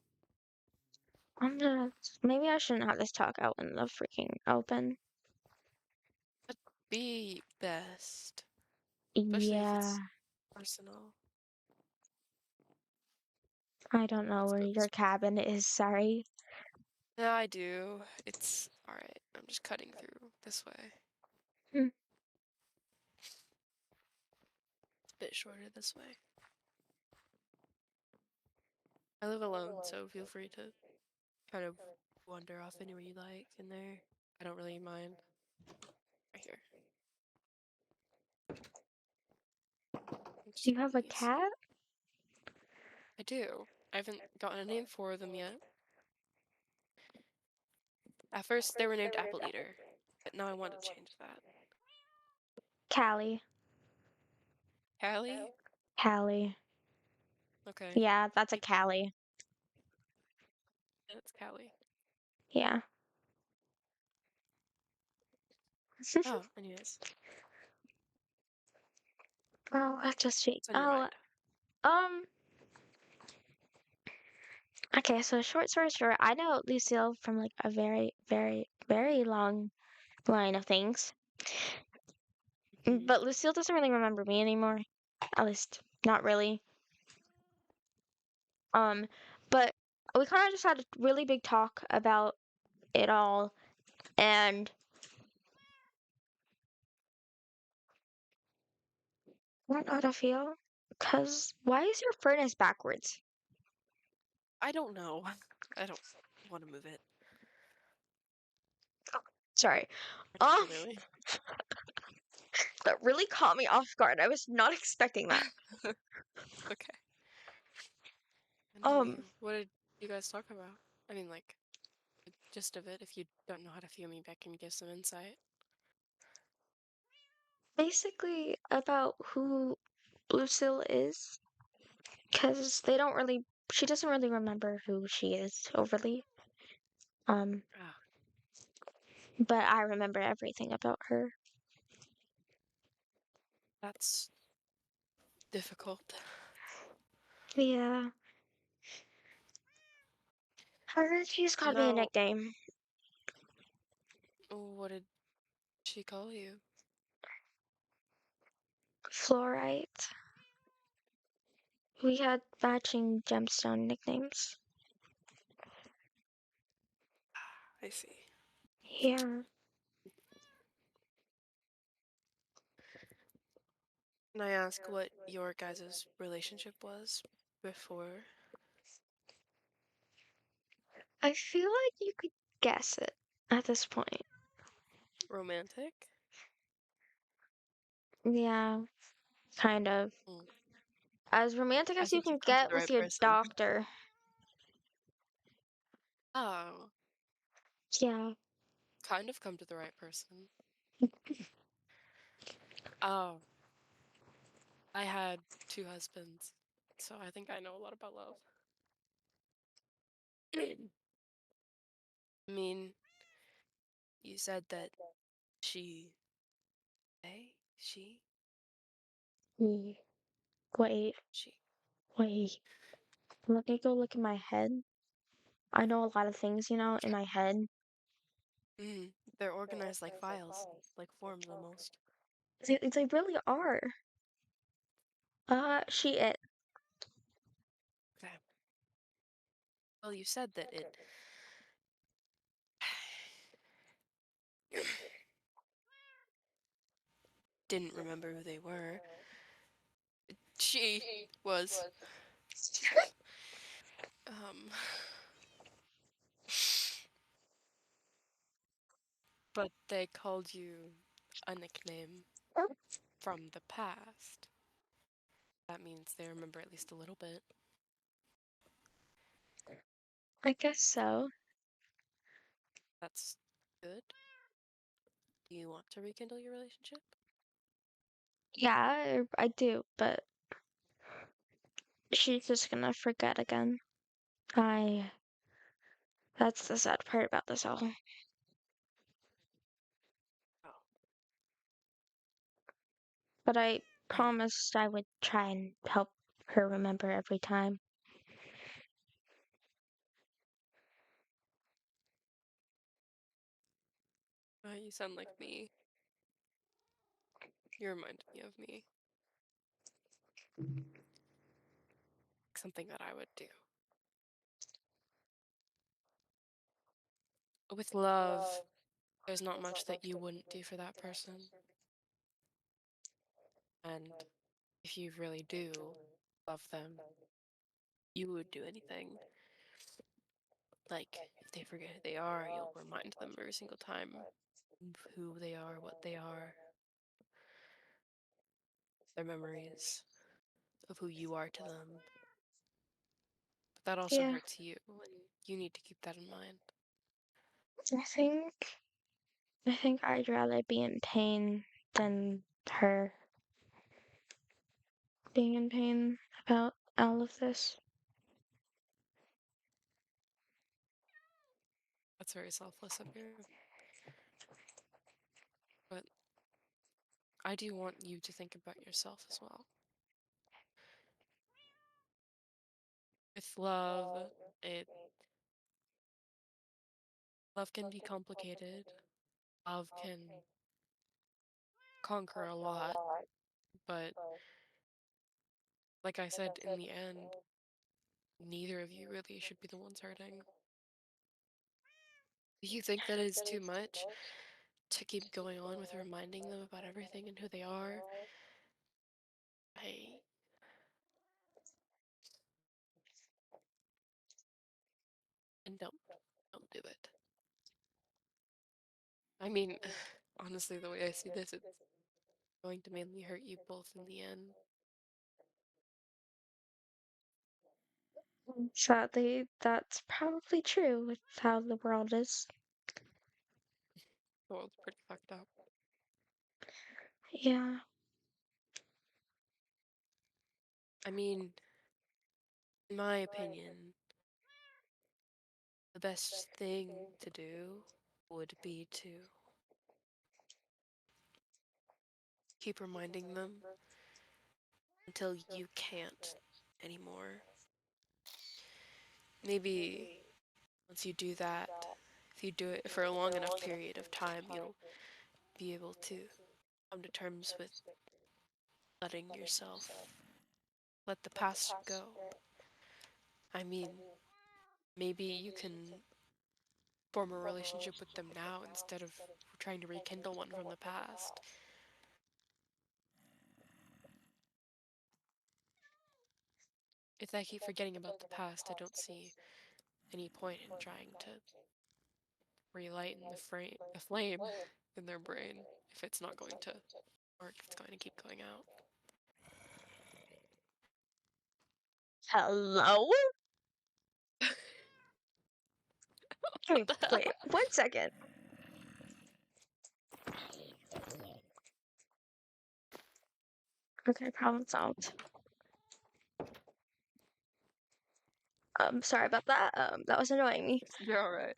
I'm gonna. Maybe I shouldn't have this talk out in the freaking open. That'd be best. Especially if Yeah. it's personal. I don't know Let's where go your this way. cabin is. Sorry. Yeah, I do. It's alright. I'm just cutting through this way. Hmm. It's a bit shorter this way. I live alone, so feel free to kind of wander off anywhere you like in there. I don't really mind. Right here. Do you have a These. cat? I do. I haven't gotten a name for them yet. At first, they were named Apple Eater, but now I want to change that. Callie. Callie? Callie. Okay. Yeah, that's a Callie. Yeah, it's Callie. Yeah. Oh, anyways. Oh, I just see. What's on your Oh, mind? um. Okay, so short story short, I know Lucille from like a very, very, very long line of things. Hmm. But Lucille doesn't really remember me anymore. At least, not really. Um, but we kind of just had a really big talk about it all, and I don't know how to feel. Cause why is your furnace backwards? I don't know. I don't want to move it, Sorry. Um, particularly. that really caught me off guard. I was not expecting that. Okay. Um, Continue. What did you guys talk about? I mean, like, the gist of it, if you don't know how to feel me back, can give some insight. basically about who Lucille is, cause they don't really. She doesn't really remember who she is overly. Um, Ah, but I remember everything about her. that's difficult. Yeah. Her, she's called me a Now, nickname. what did she call you? Fluorite. We had matching gemstone nicknames. I see. Yeah. Can I ask what your guys' relationship was before? I feel like you could guess it at this point. Romantic? Yeah, kind of. Mm. As romantic I as you think can you've come to get the with right your person. doctor. Oh, Yeah. kind of come to the right person. Oh, I had 2 husbands, so I think I know a lot about love. I mean, you said that she, she, Wait, she. wait. Let me go look in my head. I know a lot of things, in my head. They're organized like files, like forms almost. They really are. She it. Okay. Well, you said that it. Didn't remember who they were. She was. Um. But they called you a nickname from the past. That means they remember at least a little bit. I guess so. That's good. Do you want to rekindle your relationship? Yeah, I do, but she's just gonna forget again. I. That's the sad part about this all. Oh. But I And promised I would try and help her remember every time. you sound like me. You remind me of me. Something that I would do. With love, there's not much that you wouldn't do for that person. And if you really do love them, you would do anything. Like, if they forget who they are, you'll remind them every single time of who they are, what they are, their memories of who you are to them. But that also Yeah, hurts you, and you need to keep that in mind. I think I think I'd rather be in pain than her being in pain about all of this. That's very selfless of you. But I do want you to think about yourself as well. With love, it love can be complicated. Love can conquer a lot, but like I said, in the end, neither of you really should be the ones hurting. If you think that is too much to keep going on with reminding them about everything and who they are, I and don't do it. I mean, honestly, the way I see this, it's going to mainly hurt you both in the end. Sadly, that's probably true with how the world is. The world's pretty fucked up. Yeah. I mean, in my opinion, the best thing to do would be to keep reminding them until you can't anymore. Maybe once you do that, if you do it for a long enough period of time, you'll be able to come to terms with letting yourself let the past go. I mean, maybe you can form a relationship with them now instead of trying to rekindle one from the past. If they keep forgetting about the past, I don't see any point in trying to relight in the flame in their brain if it's not going to work, if it's going to keep going out. Hello? What the hell? Wait, 1 second. Okay, problem solved. Sorry about that. That was annoying me. You're alright.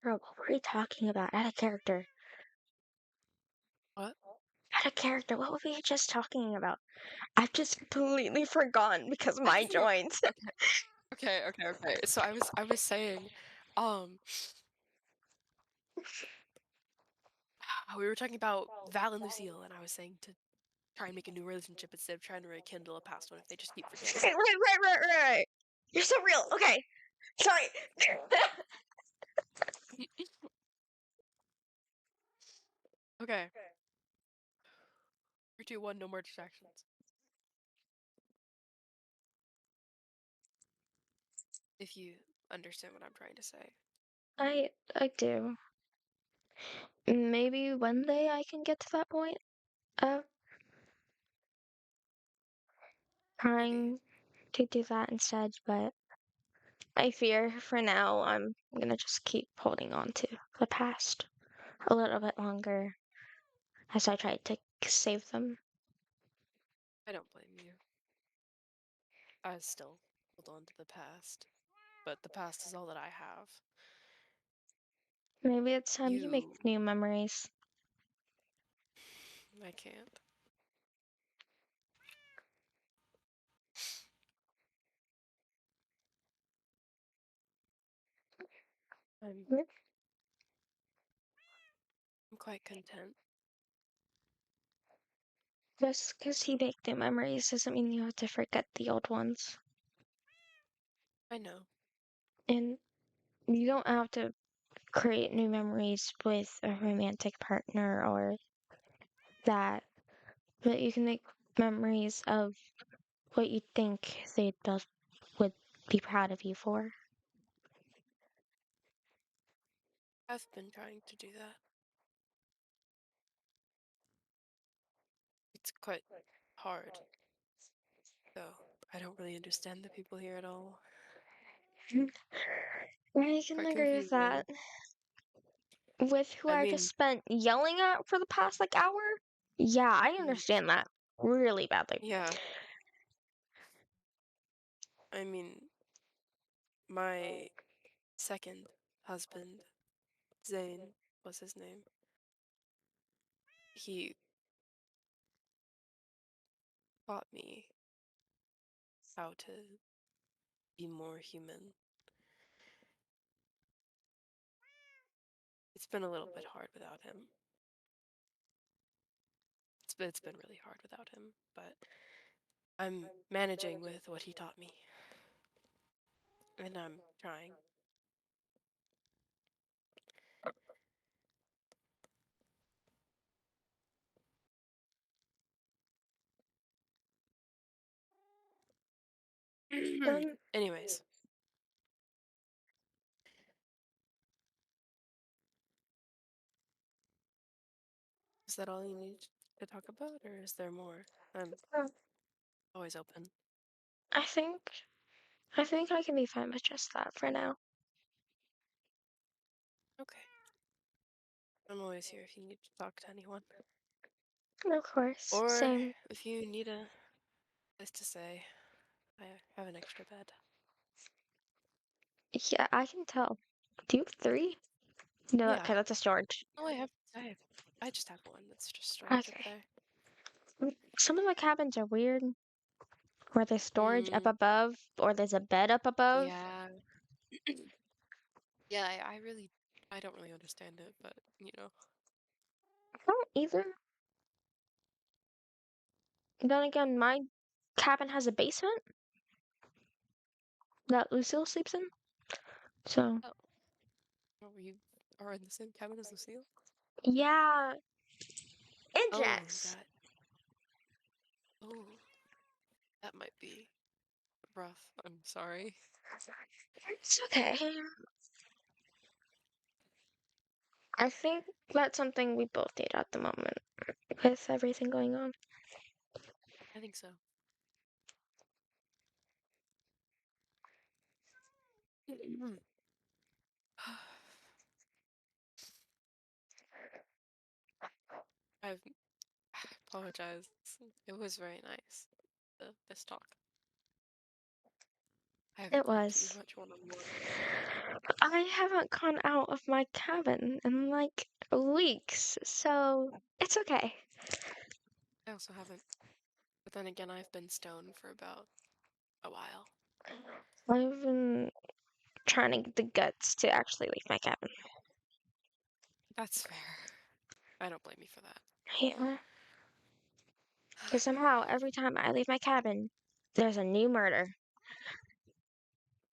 Bro, what were we talking about? Out of character. What? Out of character. What were we just talking about? I've just completely forgotten because my joins. Okay. So I was saying, um, we were talking about Val and Lucille, and I was saying to try and make a new relationship instead of trying to rekindle a past one if they just keep forgetting. Right. You're so real. Okay. Sorry. Okay. 3, 2, 1, no more distractions. If you understand what I'm trying to say. I do. Maybe one day I can get to that point of Maybe. trying to do that instead, but I fear for now I'm gonna just keep holding on to the past a little bit longer as I try to save them. I don't blame you. I still hold on to the past, but the past is all that I have. Maybe it's time you make You, new memories. I can't. I'm, I'm quite content. Just because you make new memories doesn't mean you have to forget the old ones. I know. And you don't have to create new memories with a romantic partner or that, but you can make memories of what you think they both would be proud of you for. I've been trying to do that. It's quite hard, though. I don't really understand the people here at all. I can Quite agree with confusing. that. With who I I just mean, spent yelling at for the past like hour? Yeah, I understand that really badly. yeah. I mean, my second husband, Zane was his name. He taught me how to be more human. It's been a little bit hard without him. It's been really hard without him, but I'm managing with what he taught me. And I'm trying. Um, Anyways, is that all you need to talk about, or is there more? I'm um, always open. I think I think I can be fine with just that for now. Okay. I'm always here if you need to talk to anyone. Of course. Or Same. if you need a place to stay, I have an extra bed. Yeah, I can tell. Do you have three? No, Yeah. okay, that's a storage. Oh, I just have one that's just storage up Okay. there. Some of the cabins are weird, where there's storage up Mm, above, or there's a bed up above. yeah. Yeah, I don't really understand it, but I don't either. Then again, my cabin has a basement that Lucille sleeps in. So, Oh, you are in the same cabin as Lucille? Yeah, Oh, injects. oh, that might be rough. I'm sorry. It's okay. I think that's something we both need at the moment with everything going on. I think so. I apologize. It was very nice, this talk. I haven't It talked to you was. much one-on-one. I haven't gone out of my cabin in like weeks, so it's okay. I also haven't. But then again, I've been stoned for about a while. I've been trying to get the guts to actually leave my cabin. That's fair. I don't blame you for that. Yeah. Because somehow, every time I leave my cabin, there's a new murder.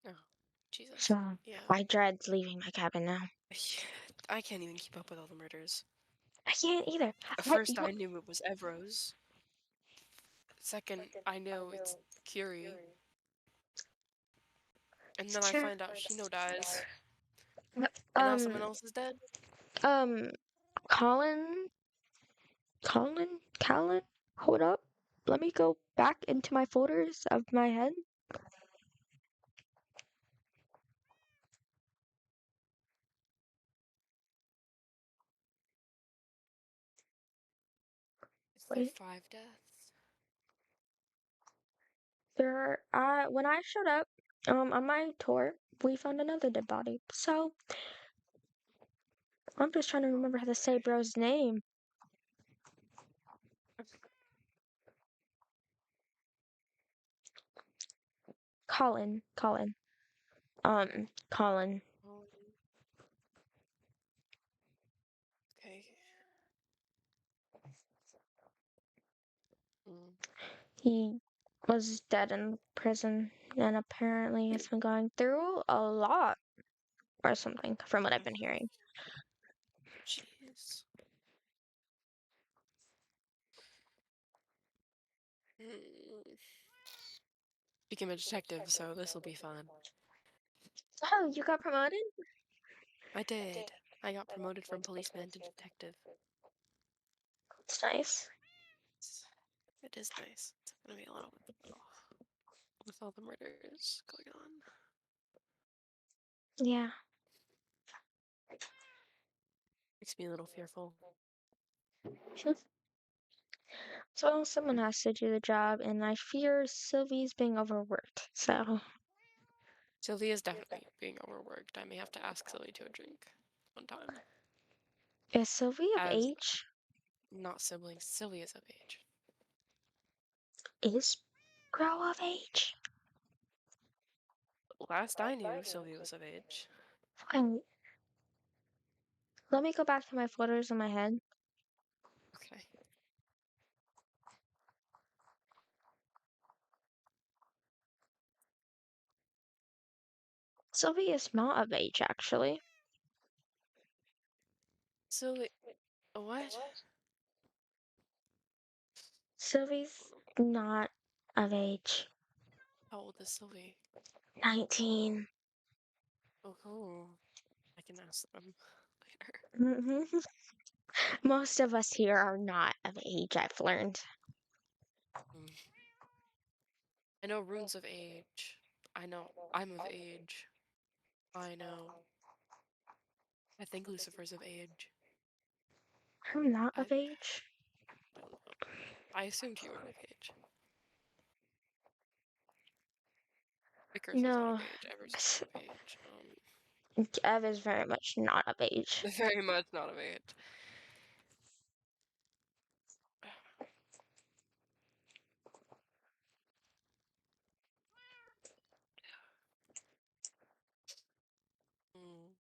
Oh, Jesus. So Yeah. I dread leaving my cabin now. I can't even keep up with all the murders. I can't either. At first, I knew it was Evros. Second, I know it's Curie. And then I Sure. find out Shino dies. But, And now someone else is dead. um, Colin, Colin, hold up. Let me go back into my folders of my head. Is there Wait, 5 deaths? when I showed up, on my tour, we found another dead body. So I'm just trying to remember how to say bro's name. Colin. Colin. Oh, okay. Mm. He was dead in prison and apparently has been going through a lot or something from what I've been hearing. Jeez. Mm. Became a detective, so this will be fun. Oh, you got promoted? I did. I got promoted from policeman to detective. It's nice. It is nice. It's gonna be a lot of with all the murders going on. Yeah. Makes me a little fearful. So someone has to do the job, and I fear Sylvie's being overworked. So Sylvie is definitely being overworked. I may have to ask Sylvie to a drink one time. is Sylvie of As age? not siblings, Sylvie is of age. Is Bro of age? Last I knew, Sylvie was of age. Fine. Let me go back to my folders in my head. Okay. Sylvie is not of age, actually. Sylvie, what? Sylvie's not of age. How old is Sylvie? 19. Oh, I can ask them later. Mhm. Most of us here are not of age, I've learned. Mm. I know Rune's of age. I know I'm of age. I know. I think Lucifer's of age. I'm not I of age. don't know. I assumed you were of age. Vickers was not of No, age. Evers was not of age. Ev is very much not of age. Very much not of age. Mm.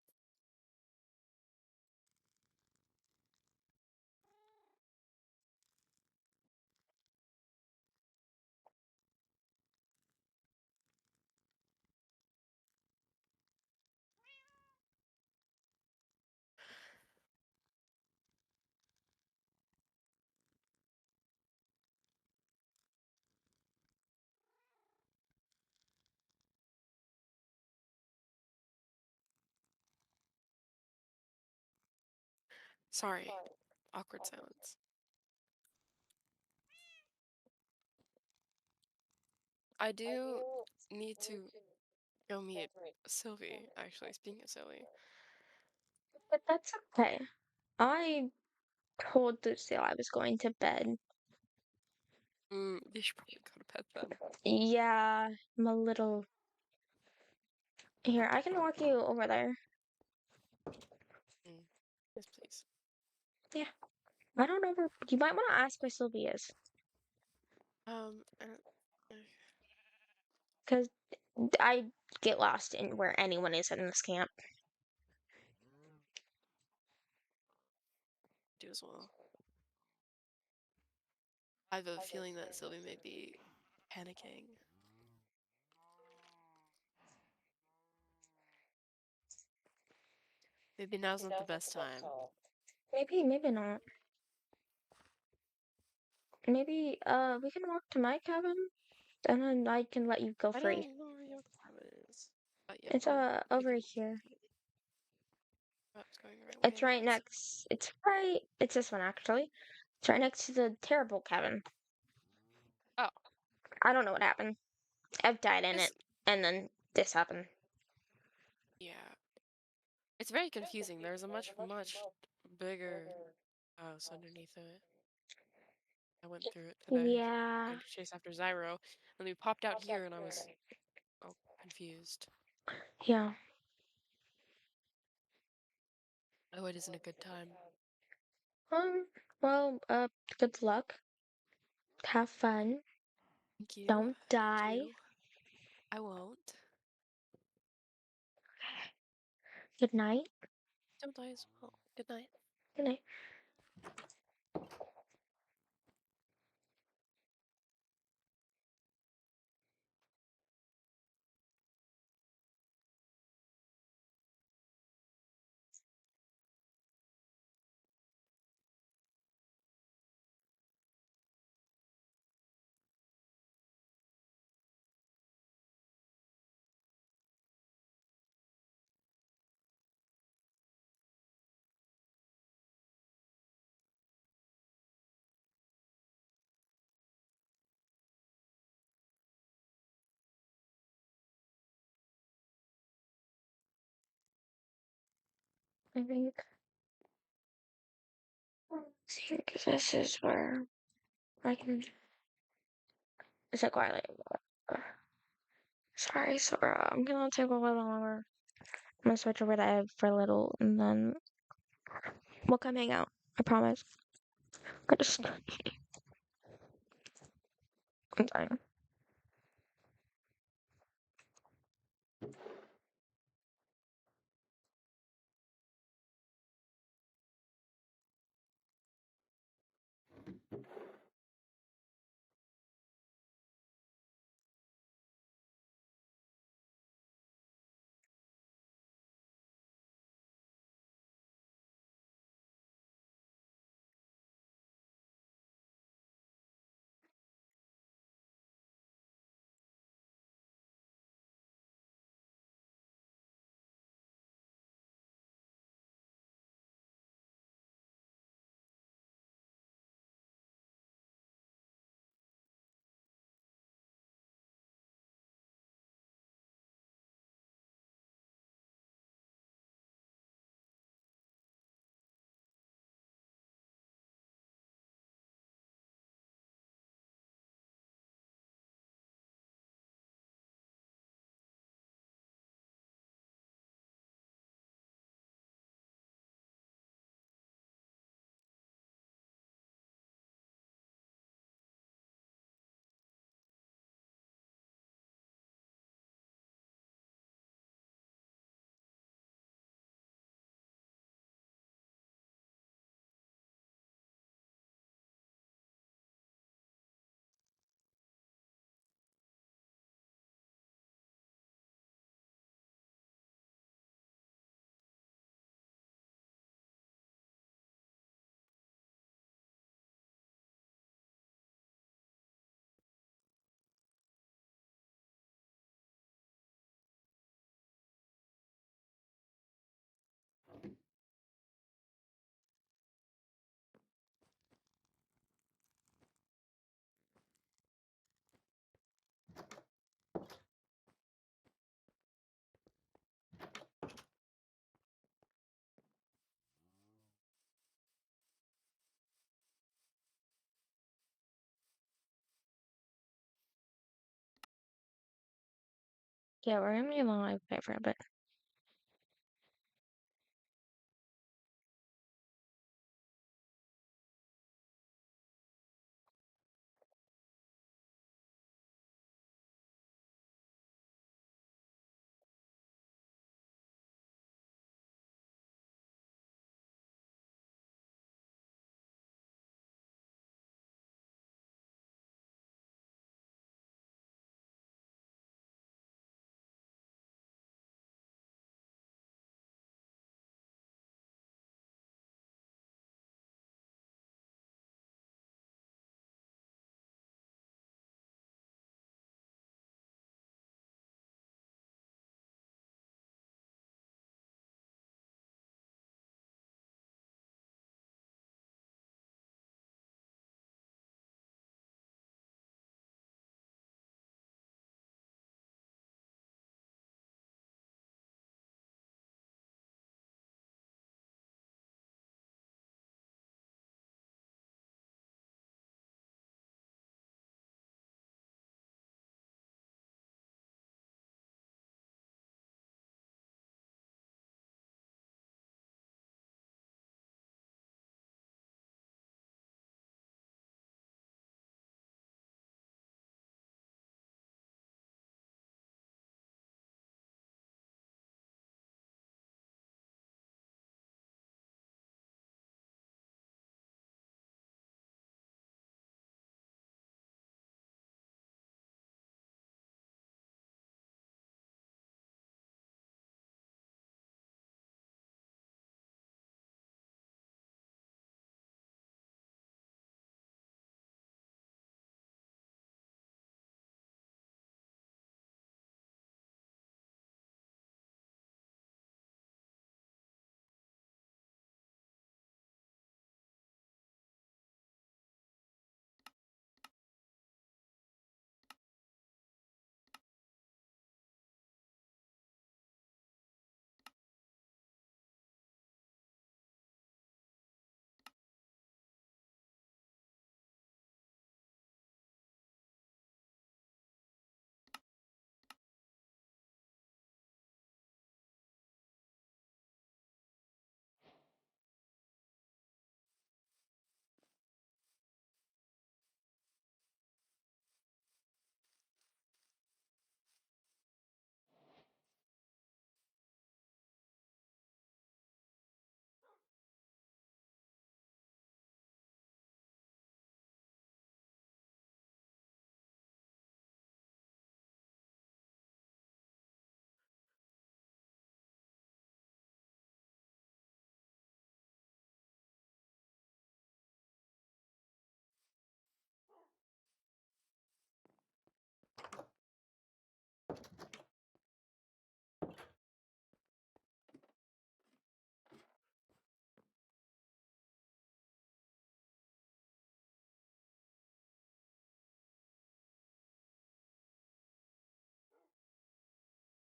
Sorry. Awkward silence. I do need to go meet Sylvie, actually, speaking of Sylvie. But that's okay. I told Lucille I was going to bed. You should probably go to bed then. Yeah, I'm a little. Here, I can walk you over there. Yes, please. Yeah. I don't know where. You might want to ask where Sylvie is. Uh, Because I get lost in where anyone is in this camp. do as well. I have a feeling that Sylvie may be panicking. Maybe now's not the best time. Maybe not. Maybe we can walk to my cabin, and then I can let you go I free. don't know where your cabin is. Yeah, It's if over you here. I was going the right way It's right anyways. next. It's right. It's this one actually. It's right next to the terrible cabin. Oh. I don't know what happened. I've died in It's, it, and then this happened. yeah. It's very confusing. There's a much bigger house underneath it. I went through it today, Yeah. trying to chase after Zyro, and we popped out here and I was confused. Yeah. Oh, it isn't a good time. Well, good luck. Have fun. Thank you. Don't Thank die. you. I won't. Good night. Don't die as well. Good night. Good night. I think this is where I can. It's like quietly. Sorry, Sora. I'm gonna take a little longer. I'm gonna switch over to Ed for a little, and then we'll come hang out. I promise. I just. I'm dying. Yeah, we're gonna be alone like that for a bit.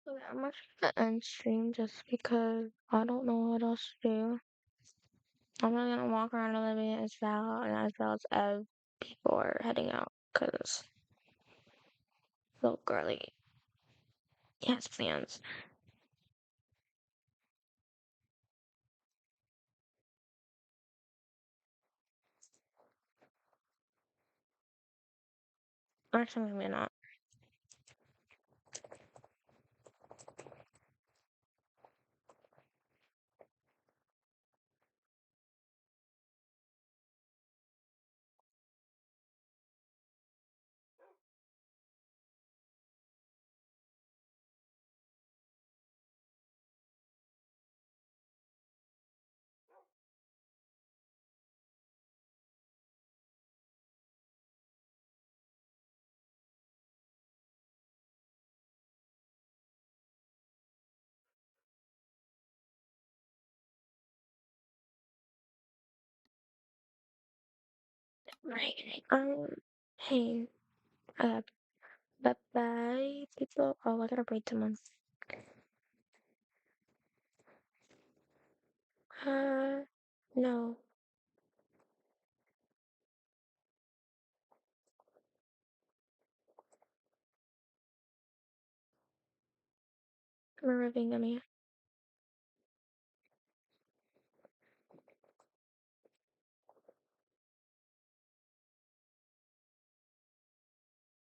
Okay, I'm actually gonna end stream just because I don't know what else to do. I'm not gonna walk around Olivia as Val and as well as Ev. People are heading out because little girly has plans. Actually, maybe not. Right. Hey, uh, bye bye, people. Oh, I gotta braid someone. No. I'm removing them here.